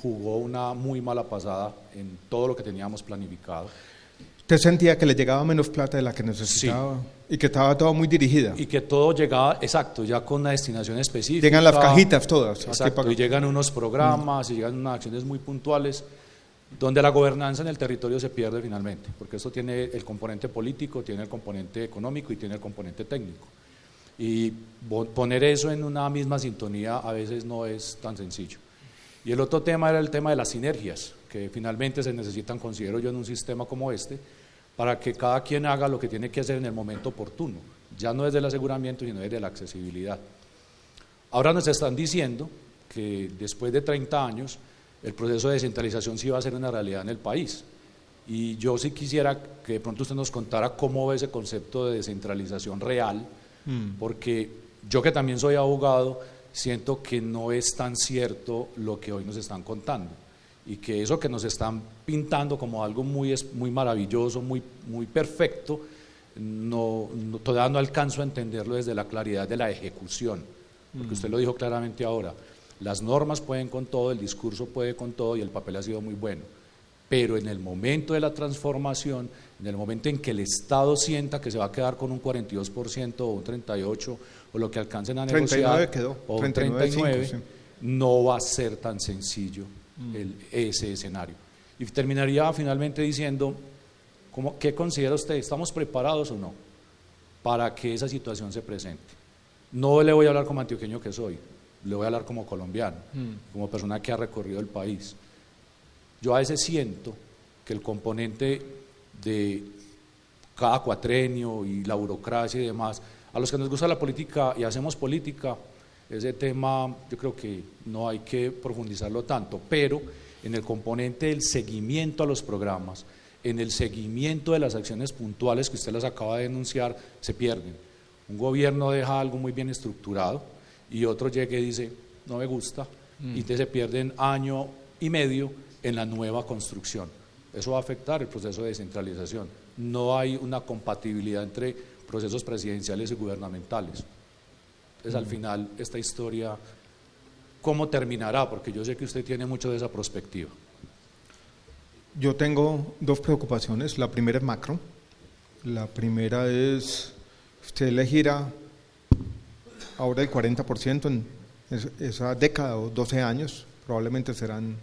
jugó una muy mala pasada en todo lo que teníamos planificado. ¿Usted sentía que le llegaba menos plata de la que necesitaba? Sí. Y que estaba todo muy dirigida. Y que todo llegaba, exacto, ya con una destinación específica. Llegan las cajitas todas. Exacto, y llegan unos programas y llegan unas acciones muy puntuales, donde la gobernanza en el territorio se pierde finalmente, porque esto tiene el componente político, tiene el componente económico y tiene el componente técnico. Y poner eso en una misma sintonía a veces no es tan sencillo. Y el otro tema era el tema de las sinergias, que finalmente se necesitan, considero yo, en un sistema como este, para que cada quien haga lo que tiene que hacer en el momento oportuno, ya no desde el aseguramiento, sino desde la accesibilidad. Ahora nos están diciendo que después de 30 años, el proceso de descentralización sí va a ser una realidad en el país. Y yo sí quisiera que de pronto usted nos contara cómo ve ese concepto de descentralización real, porque yo, que también soy abogado, siento que no es tan cierto lo que hoy nos están contando, y que eso que nos están pintando como algo muy maravilloso, muy perfecto, todavía no alcanzo a entenderlo desde la claridad de la ejecución, porque usted lo dijo claramente ahora, las normas pueden con todo, el discurso puede con todo y el papel ha sido muy bueno, pero en el momento de la transformación, en el momento en que el Estado sienta que se va a quedar con un 42% o un 38% o lo que alcancen a negociar, quedó, o un 39%, sí, no va a ser tan sencillo ese escenario. Y terminaría finalmente diciendo, ¿qué considera usted? ¿Estamos preparados o no para que esa situación se presente? No le voy a hablar como antioqueño que soy, le voy a hablar como colombiano, como persona que ha recorrido el país. Yo a veces siento que el componente de cada cuatrenio y la burocracia y demás, a los que nos gusta la política y hacemos política, ese tema yo creo que no hay que profundizarlo tanto, pero en el componente del seguimiento a los programas, en el seguimiento de las acciones puntuales que usted las acaba de denunciar, se pierden. Un gobierno deja algo muy bien estructurado y otro llega y dice, no me gusta, y entonces se pierden año y medio en la nueva construcción. Eso va a afectar el proceso de descentralización. No hay una compatibilidad entre procesos presidenciales y gubernamentales. Entonces, al final, esta historia, ¿cómo terminará? Porque yo sé que usted tiene mucho de esa perspectiva. Yo tengo dos preocupaciones. La primera es macro. La primera es, usted elegirá ahora el 40% en esa década o 12 años, probablemente serán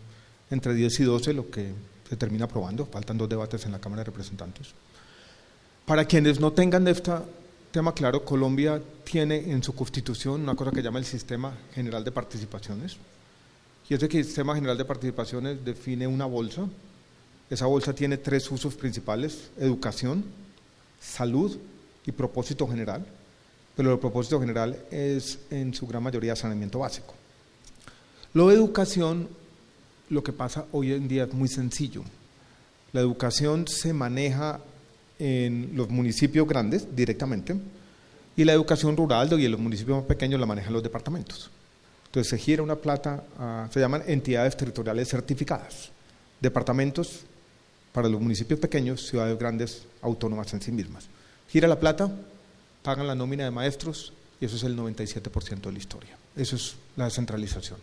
entre 10 y 12 lo que se termina aprobando, faltan 2 debates en la Cámara de Representantes. Para quienes no tengan este tema claro, Colombia tiene en su constitución una cosa que llama el Sistema General de Participaciones, y ese Sistema General de Participaciones define una bolsa. Esa bolsa tiene 3 usos principales: educación, salud y propósito general, pero el propósito general es en su gran mayoría saneamiento básico. Lo de educación, lo que pasa hoy en día es muy sencillo. La educación se maneja en los municipios grandes directamente, y la educación rural y en los municipios más pequeños la manejan los departamentos. Entonces se gira una plata, se llaman entidades territoriales certificadas, departamentos para los municipios pequeños, ciudades grandes autónomas en sí mismas. Gira la plata, pagan la nómina de maestros, y eso es el 97% de la historia. Eso es la descentralización.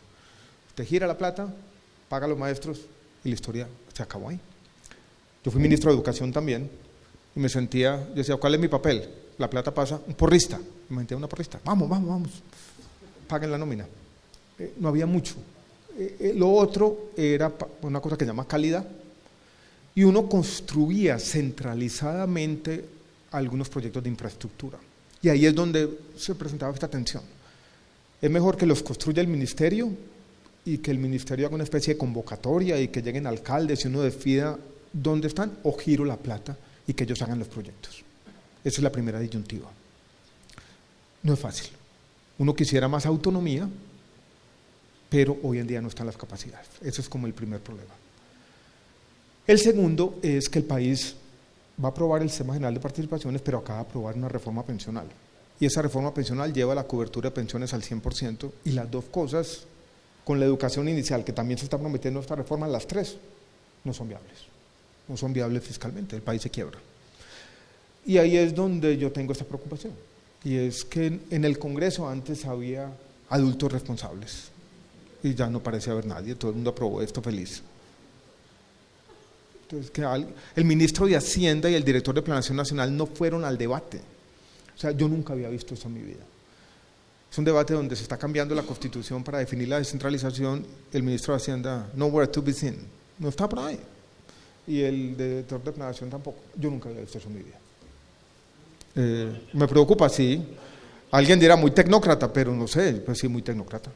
Usted gira la plata, paga a los maestros y la historia se acabó ahí. Yo fui ministro de Educación también y me sentía, yo decía, ¿cuál es mi papel? La plata pasa, un porrista, me sentía una porrista, vamos, paguen la nómina. No había mucho. Lo otro era una cosa que se llama calidad, y uno construía centralizadamente algunos proyectos de infraestructura, y ahí es donde se presentaba esta tensión. Es mejor que los construya el ministerio y que el ministerio haga una especie de convocatoria y que lleguen alcaldes y uno decida dónde están, o giro la plata y que ellos hagan los proyectos. Esa es la primera disyuntiva. No es fácil. Uno quisiera más autonomía, pero hoy en día no están las capacidades. Ese es como el primer problema. El segundo es que el país va a aprobar el Sistema General de Participaciones, pero acaba de aprobar una reforma pensional. Y esa reforma pensional lleva la cobertura de pensiones al 100%, y las dos cosas, con la educación inicial, que también se está prometiendo esta reforma, las tres no son viables. No son viables fiscalmente, el país se quiebra. Y ahí es donde yo tengo esta preocupación. Y es que en el Congreso antes había adultos responsables, y ya no parece haber nadie, todo el mundo aprobó esto feliz. Entonces, que el ministro de Hacienda y el director de Planeación Nacional no fueron al debate. O sea, yo nunca había visto eso en mi vida. Es un debate donde se está cambiando la Constitución para definir la descentralización. El ministro de Hacienda, nowhere to be seen, no está por ahí. Y el director de Planeación tampoco. Yo nunca había visto eso en mi vida. Me preocupa, sí. Alguien dirá muy tecnócrata, pero no sé, pues sí, muy tecnócrata.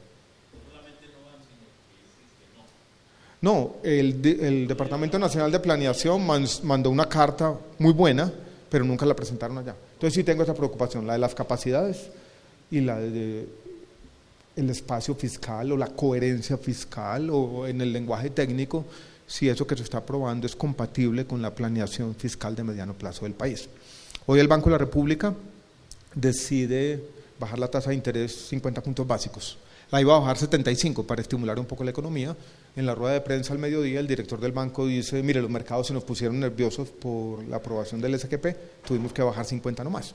No, el Departamento Nacional de Planeación mandó una carta muy buena, pero nunca la presentaron allá. Entonces sí tengo esa preocupación, la de las capacidades y la de el espacio fiscal o la coherencia fiscal, o en el lenguaje técnico, si eso que se está aprobando es compatible con la planeación fiscal de mediano plazo del país. Hoy el Banco de la República decide bajar la tasa de interés 50 puntos básicos. La iba a bajar 75 para estimular un poco la economía. En la rueda de prensa al mediodía, el director del banco dice, mire, los mercados se nos pusieron nerviosos por la aprobación del SGP, tuvimos que bajar 50 nomás.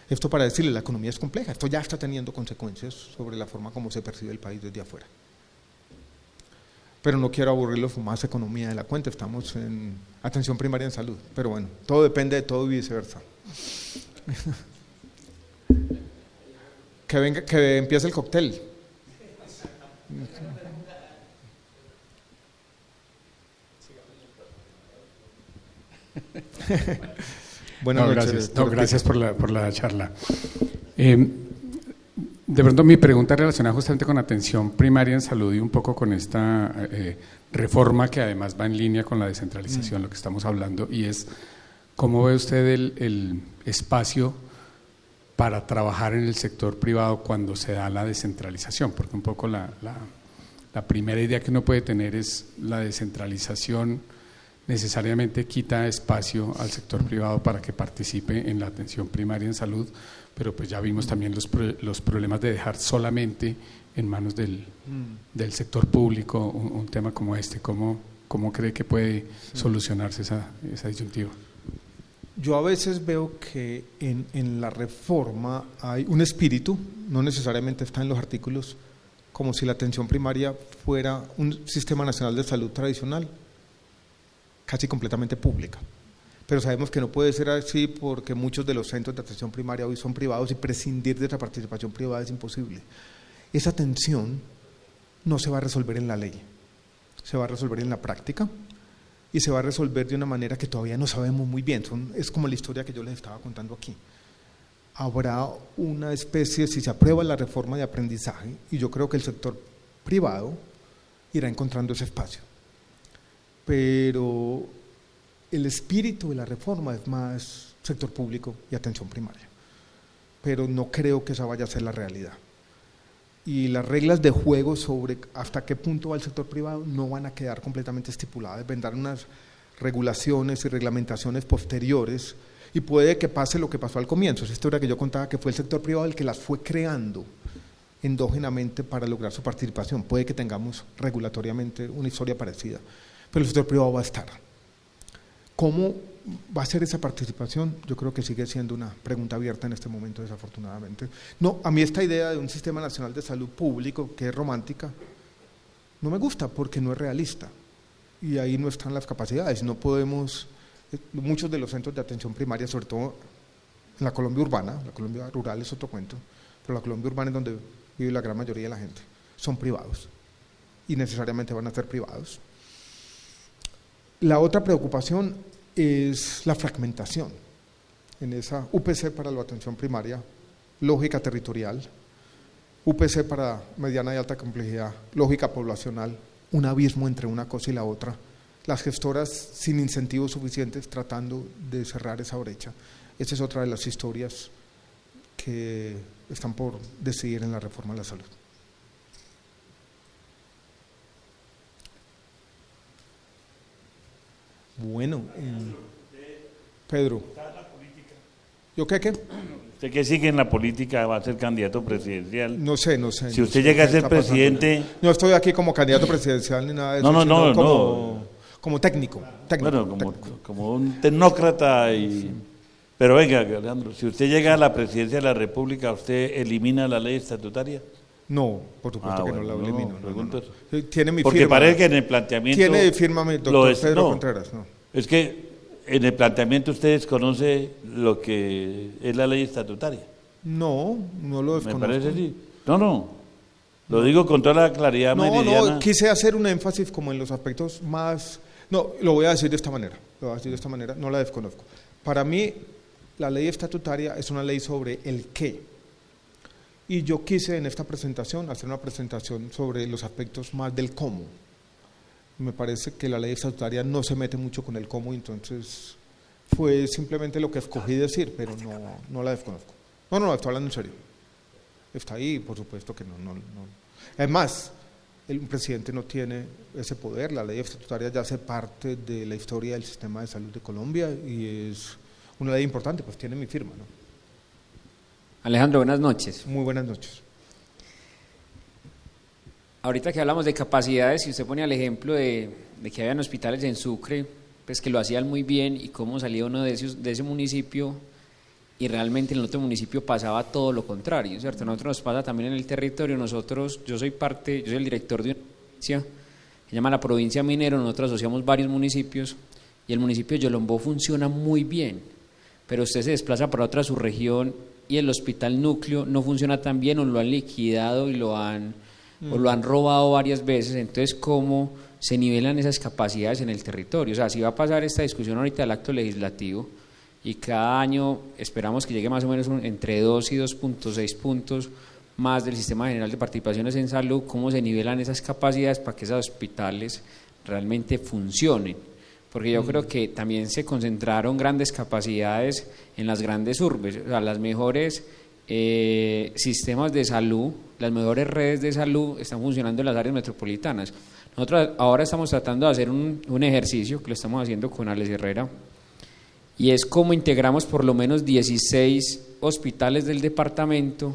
Esto para decirle, la economía es compleja, esto ya está teniendo consecuencias sobre la forma como se percibe el país desde afuera. Pero no quiero aburrirlos con más economía de la cuenta, estamos en atención primaria en salud, pero bueno, todo depende de todo y viceversa. Que empiece el cóctel. Buenas noches. Gracias por la charla. De pronto mi pregunta relacionada justamente con atención primaria en salud y un poco con esta reforma que además va en línea con la descentralización, lo que estamos hablando, y es ¿cómo ve usted el espacio para trabajar en el sector privado cuando se da la descentralización? Porque un poco la primera idea que uno puede tener es la descentralización necesariamente quita espacio al sector privado para que participe en la atención primaria en salud, pero pues ya vimos también los problemas de dejar solamente en manos del sector público un tema como este. ¿Cómo cree que puede solucionarse esa disyuntiva? Yo a veces veo que en la reforma hay un espíritu, no necesariamente está en los artículos, como si la atención primaria fuera un sistema nacional de salud tradicional, casi completamente pública. Pero sabemos que no puede ser así porque muchos de los centros de atención primaria hoy son privados y prescindir de esa participación privada es imposible. Esa tensión no se va a resolver en la ley, se va a resolver en la práctica y se va a resolver de una manera que todavía no sabemos muy bien. Es como la historia que yo les estaba contando aquí. Habrá una especie, si se aprueba la reforma de aprendizaje, y yo creo que el sector privado irá encontrando ese espacio. Pero el espíritu de la reforma es más sector público y atención primaria. Pero no creo que esa vaya a ser la realidad. Y las reglas de juego sobre hasta qué punto va el sector privado no van a quedar completamente estipuladas, vendrán unas regulaciones y reglamentaciones posteriores y puede que pase lo que pasó al comienzo, esa historia que yo contaba que fue el sector privado el que las fue creando endógenamente para lograr su participación. Puede que tengamos regulatoriamente una historia parecida, pero el sector privado va a estar. ¿Cómo va a ser esa participación? Yo creo que sigue siendo una pregunta abierta en este momento, desafortunadamente. No, a mí esta idea de un sistema nacional de salud público, que es romántica, no me gusta porque no es realista. Y ahí no están las capacidades. No podemos, muchos de los centros de atención primaria, sobre todo en la Colombia urbana, la Colombia rural es otro cuento, pero la Colombia urbana es donde vive la gran mayoría de la gente, son privados y necesariamente van a ser privados. La otra preocupación es la fragmentación en esa UPC para la atención primaria, lógica territorial, UPC para mediana y alta complejidad, lógica poblacional, un abismo entre una cosa y la otra, las gestoras sin incentivos suficientes tratando de cerrar esa brecha. Esa es otra de las historias que están por decidir en la reforma de la salud. Bueno, Pedro, ¿yo qué? Usted que sigue en la política va a ser candidato presidencial. No sé. Si usted llega a ser presidente... No estoy aquí como candidato presidencial ni nada de eso, No. Como técnico. Bueno, técnico. como un tecnócrata y... Pero venga, Alejandro, si usted llega a la presidencia de la República, ¿usted elimina la ley estatutaria? No, por supuesto que no la elimino. No. Tiene mi Porque firma. parece que en el planteamiento... Tiene firma mi doctor Pedro Contreras. No. Es que en el planteamiento usted desconoce lo que es la ley estatutaria. No lo desconozco. Me parece así. No. Lo digo con toda la claridad meridiana. No, quise hacer un énfasis como en los aspectos más... No, lo voy a decir de esta manera. No la desconozco. Para mí, la ley estatutaria es una ley sobre el qué. Y yo quise en esta presentación hacer una presentación sobre los aspectos más del cómo. Me parece que la ley estatutaria no se mete mucho con el cómo, entonces fue simplemente lo que escogí decir, pero no la desconozco. No, estoy hablando en serio. Está ahí, por supuesto que no. Además, el presidente no tiene ese poder, la ley estatutaria ya hace parte de la historia del sistema de salud de Colombia y es una ley importante, pues tiene mi firma, ¿no? Alejandro, buenas noches. Muy buenas noches. Ahorita que hablamos de capacidades, si usted pone el ejemplo de que habían hospitales en Sucre, pues que lo hacían muy bien y cómo salía uno de ese municipio y realmente en el otro municipio pasaba todo lo contrario, ¿cierto? A nosotros nos pasa también en el territorio, yo soy el director de una provincia que se llama la provincia Minero, nosotros asociamos varios municipios y el municipio de Yolombó funciona muy bien, pero usted se desplaza para otra subregión y el hospital núcleo no funciona tan bien o lo han liquidado y o lo han robado varias veces, entonces ¿cómo se nivelan esas capacidades en el territorio? O sea, si va a pasar esta discusión ahorita del acto legislativo y cada año esperamos que llegue más o menos entre 2 y 2.6 puntos más del Sistema General de Participaciones en Salud, ¿cómo se nivelan esas capacidades para que esos hospitales realmente funcionen? Porque yo creo que también se concentraron grandes capacidades en las grandes urbes, o sea, las mejores sistemas de salud, las mejores redes de salud están funcionando en las áreas metropolitanas. Nosotros ahora estamos tratando de hacer un ejercicio que lo estamos haciendo con Alex Herrera y es cómo integramos por lo menos 16 hospitales del departamento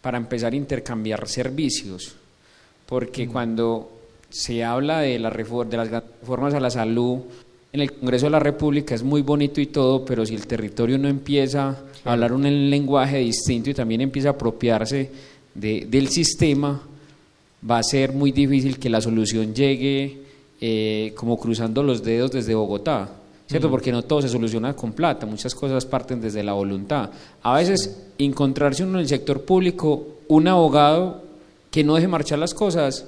para empezar a intercambiar servicios, porque cuando se habla de las reformas a la salud, en el Congreso de la República es muy bonito y todo, pero si el territorio no empieza a hablar un lenguaje distinto y también empieza a apropiarse del sistema, va a ser muy difícil que la solución llegue como cruzando los dedos desde Bogotá, ¿cierto? Porque no todo se soluciona con plata, muchas cosas parten desde la voluntad. A veces encontrarse uno en el sector público, un abogado que no deje marchar las cosas,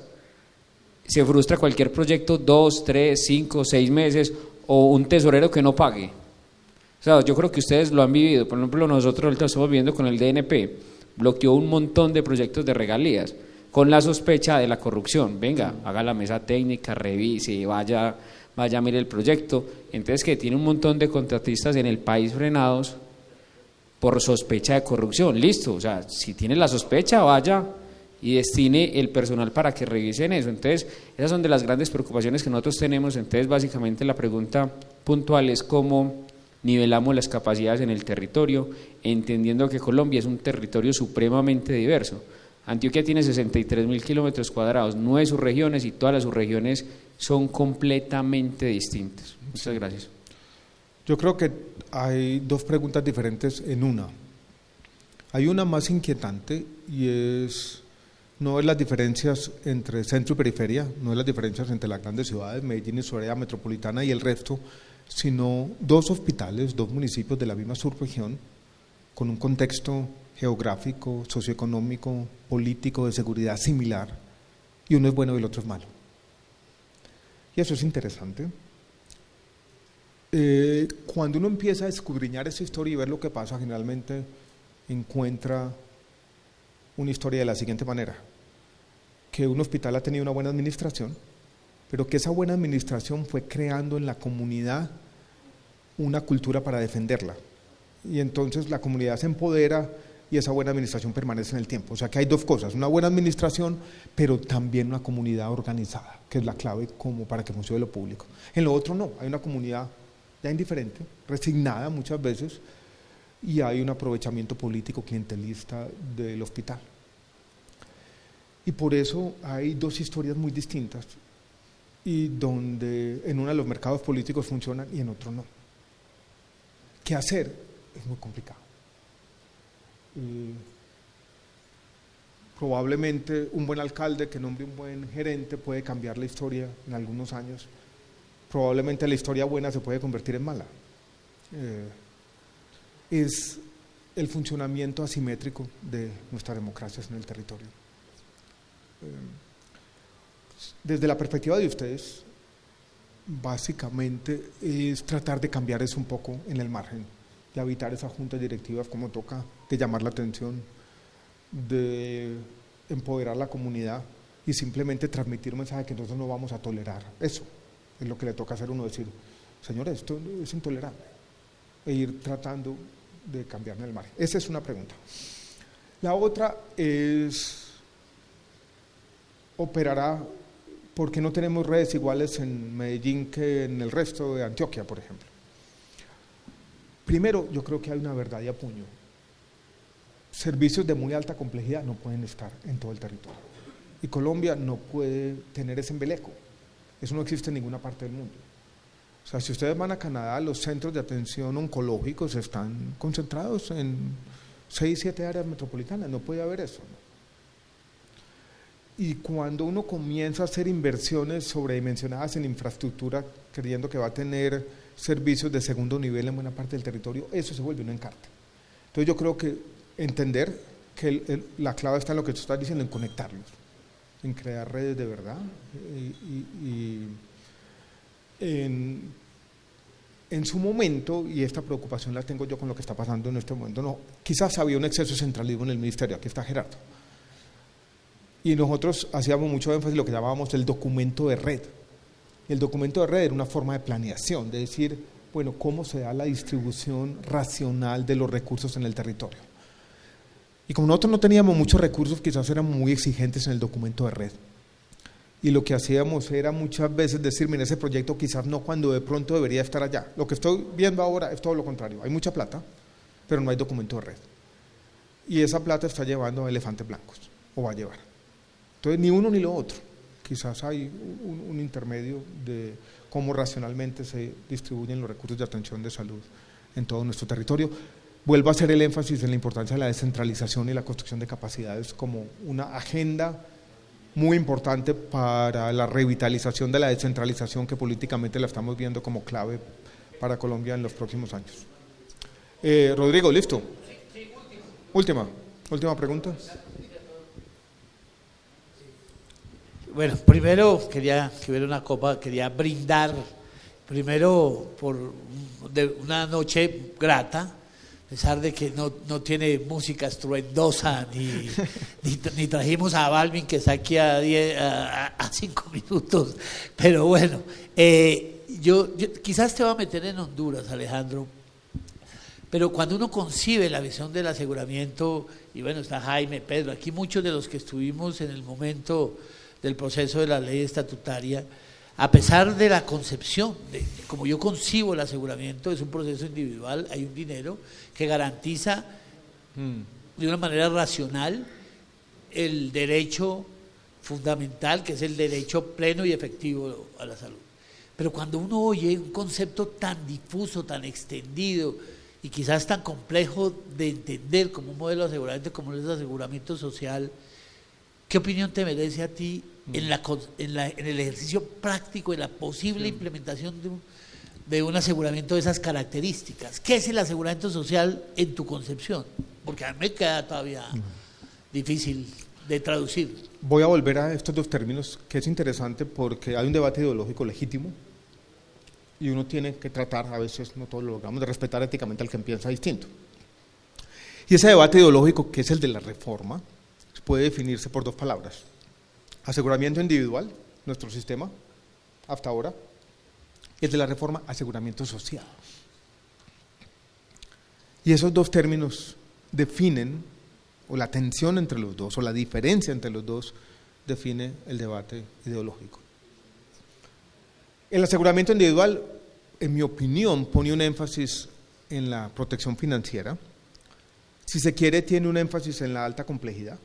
se frustra cualquier proyecto 2, 3, 5, 6 meses, o un tesorero que no pague. O sea, yo creo que ustedes lo han vivido. Por ejemplo, nosotros ahorita estamos viendo con el DNP, bloqueó un montón de proyectos de regalías con la sospecha de la corrupción. Venga, haga la mesa técnica, revise, vaya, mire el proyecto. Entonces, que tiene un montón de contratistas en el país frenados por sospecha de corrupción. Listo, o sea, si tiene la sospecha, vaya y destine el personal para que revisen eso. Entonces, esas son de las grandes preocupaciones que nosotros tenemos. Entonces, básicamente la pregunta puntual es cómo nivelamos las capacidades en el territorio, entendiendo que Colombia es un territorio supremamente diverso. Antioquia tiene 63.000 kilómetros cuadrados, 9 subregiones, y todas las subregiones son completamente distintas. Muchas gracias. Yo creo que hay dos preguntas diferentes en una. Hay una más inquietante y no es las diferencias entre centro y periferia, no es las diferencias entre las grandes ciudades, Medellín y su área metropolitana y el resto, sino dos hospitales, dos municipios de la misma subregión, con un contexto geográfico, socioeconómico, político, de seguridad similar, y uno es bueno y el otro es malo. Y eso es interesante. Cuando uno empieza a escudriñar esa historia y ver lo que pasa, generalmente encuentra una historia de la siguiente manera: que un hospital ha tenido una buena administración, pero que esa buena administración fue creando en la comunidad una cultura para defenderla, y entonces la comunidad se empodera y esa buena administración permanece en el tiempo. O sea que hay dos cosas: una buena administración, pero también una comunidad organizada, que es la clave como para que funcione lo público. En lo otro no, hay una comunidad ya indiferente, resignada muchas veces, y hay un aprovechamiento político clientelista del hospital. Y por eso hay dos historias muy distintas, y donde en una los mercados políticos funcionan y en otro no. ¿Qué hacer? Es muy complicado. Probablemente un buen alcalde que nombre un buen gerente puede cambiar la historia en algunos años. Probablemente la historia buena se puede convertir en mala. Es el funcionamiento asimétrico de nuestras democracias en el territorio. Desde la perspectiva de ustedes, básicamente es tratar de cambiar eso un poco en el margen, de habitar esas juntas directivas como toca, de llamar la atención, de empoderar la comunidad y simplemente transmitir un mensaje que nosotros no vamos a tolerar. Eso es lo que le toca hacer a uno, decir: señores, esto es intolerable, e ir tratando de cambiar en el margen. Esa es una pregunta. La otra es: ¿operará? ¿Por qué no tenemos redes iguales en Medellín que en el resto de Antioquia, por ejemplo? Primero, yo creo que hay una verdad y a puño. Servicios de muy alta complejidad no pueden estar en todo el territorio. Y Colombia no puede tener ese embeleco. Eso no existe en ninguna parte del mundo. O sea, si ustedes van a Canadá, los centros de atención oncológicos están concentrados en 6, 7 áreas metropolitanas. No puede haber eso, ¿no? Y cuando uno comienza a hacer inversiones sobredimensionadas en infraestructura, creyendo que va a tener servicios de segundo nivel en buena parte del territorio, eso se vuelve un encarte. Entonces yo creo que entender que la clave está en lo que tú estás diciendo, en conectarlos, en crear redes de verdad, y en su momento, y esta preocupación la tengo yo con lo que está pasando en este momento, no, quizás había un exceso de centralismo en el ministerio. Aquí está Gerardo. Y nosotros hacíamos mucho énfasis en lo que llamábamos el documento de red. El documento de red era una forma de planeación, de decir, bueno, cómo se da la distribución racional de los recursos en el territorio. Y como nosotros no teníamos muchos recursos, quizás éramos muy exigentes en el documento de red. Y lo que hacíamos era muchas veces decir: mira, ese proyecto quizás no, cuando de pronto debería estar allá. Lo que estoy viendo ahora es todo lo contrario. Hay mucha plata, pero no hay documento de red. Y esa plata está llevando a elefantes blancos, o va a llevar. Entonces, ni uno ni lo otro. Quizás hay un intermedio de cómo racionalmente se distribuyen los recursos de atención de salud en todo nuestro territorio. Vuelvo a hacer el énfasis en la importancia de la descentralización y la construcción de capacidades como una agenda muy importante para la revitalización de la descentralización que políticamente la estamos viendo como clave para Colombia en los próximos años. Rodrigo, ¿listo? Última pregunta. Bueno, primero quería brindar primero por una noche grata, a pesar de que no tiene música estruendosa ni trajimos a Balvin que está aquí a 5 minutos, pero bueno, yo quizás te va a meter en Honduras, Alejandro, pero cuando uno concibe la visión del aseguramiento, y bueno, está Jaime, Pedro, aquí muchos de los que estuvimos en el momento del proceso de la ley estatutaria, a pesar de la concepción, como yo concibo el aseguramiento, es un proceso individual, hay un dinero que garantiza de una manera racional el derecho fundamental, que es el derecho pleno y efectivo a la salud. Pero cuando uno oye un concepto tan difuso, tan extendido y quizás tan complejo de entender como un modelo de aseguramiento como es el aseguramiento social, ¿qué opinión te merece a ti en el ejercicio práctico de la posible implementación de un aseguramiento de esas características? ¿Qué es el aseguramiento social en tu concepción? Porque a mí me queda todavía difícil de traducir. Voy a volver a estos dos términos, que es interesante porque hay un debate ideológico legítimo y uno tiene que tratar, a veces no todos lo logramos, de respetar éticamente al que piensa distinto. Y ese debate ideológico, que es el de la reforma, puede definirse por dos palabras: aseguramiento individual, nuestro sistema, hasta ahora, y el de la reforma, aseguramiento social. Y esos dos términos definen, o la tensión entre los dos, o la diferencia entre los dos, define el debate ideológico. El aseguramiento individual, en mi opinión, pone un énfasis en la protección financiera. Si se quiere, tiene un énfasis en la alta complejidad.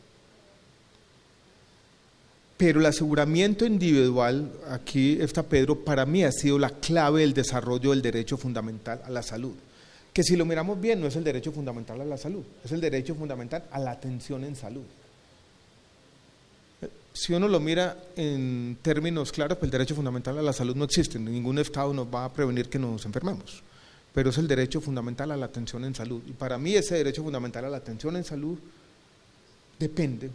Pero el aseguramiento individual, aquí está Pedro, para mí ha sido la clave del desarrollo del derecho fundamental a la salud. Que si lo miramos bien, no es el derecho fundamental a la salud, es el derecho fundamental a la atención en salud. Si uno lo mira en términos claros, pues el derecho fundamental a la salud no existe, ningún Estado nos va a prevenir que nos enfermemos, pero es el derecho fundamental a la atención en salud. Y para mí ese derecho fundamental a la atención en salud depende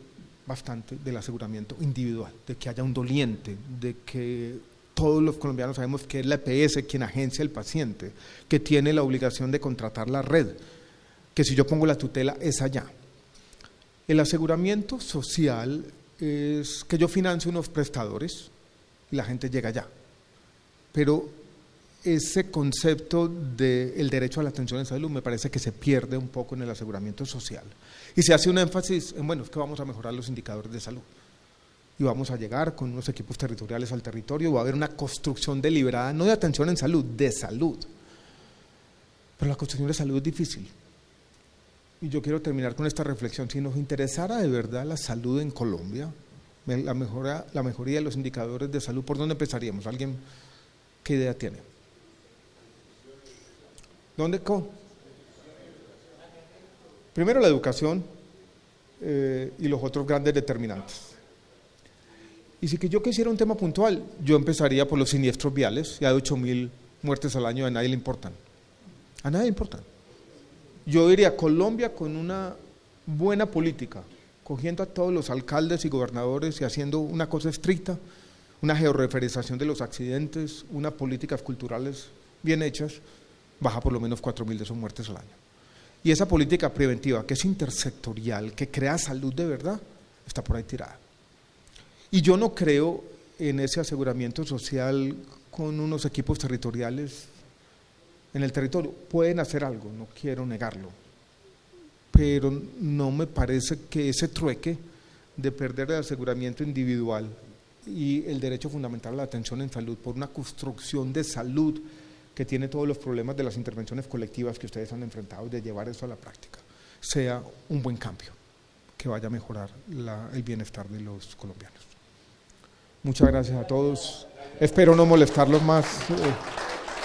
bastante del aseguramiento individual, de que haya un doliente, de que todos los colombianos sabemos que es la EPS quien agencia al paciente, que tiene la obligación de contratar la red, que si yo pongo la tutela es allá. El aseguramiento social es que yo financio unos prestadores y la gente llega allá, pero ese concepto del derecho a la atención en salud me parece que se pierde un poco en el aseguramiento social y se hace un énfasis en, bueno, es que vamos a mejorar los indicadores de salud y vamos a llegar con unos equipos territoriales al territorio, va a haber una construcción deliberada, no de atención en salud, de salud, pero la construcción de salud es difícil. Y yo quiero terminar con esta reflexión: si nos interesara de verdad la salud en Colombia, la mejoría de los indicadores de salud, ¿por dónde empezaríamos? ¿Alguien qué idea tiene? ¿Dónde? Primero la educación y los otros grandes determinantes. Y si que yo quisiera un tema puntual, yo empezaría por los siniestros viales. Ya de 8.000 muertes al año, a nadie le importan. A nadie le importan. Yo diría, Colombia con una buena política, cogiendo a todos los alcaldes y gobernadores y haciendo una cosa estricta, una georreferenciación de los accidentes, unas políticas culturales bien hechas, baja por lo menos 4.000 de esas muertes al año. Y esa política preventiva, que es intersectorial, que crea salud de verdad, está por ahí tirada. Y yo no creo en ese aseguramiento social con unos equipos territoriales en el territorio. Pueden hacer algo, no quiero negarlo, pero no me parece que ese trueque de perder el aseguramiento individual y el derecho fundamental a la atención en salud por una construcción de salud que tiene todos los problemas de las intervenciones colectivas que ustedes han enfrentado, de llevar eso a la práctica, sea un buen cambio que vaya a mejorar el bienestar de los colombianos. Muchas gracias a todos. Espero no molestarlos más.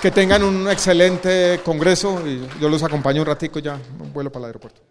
Que tengan un excelente congreso y yo los acompaño un ratico ya, vuelo para el aeropuerto.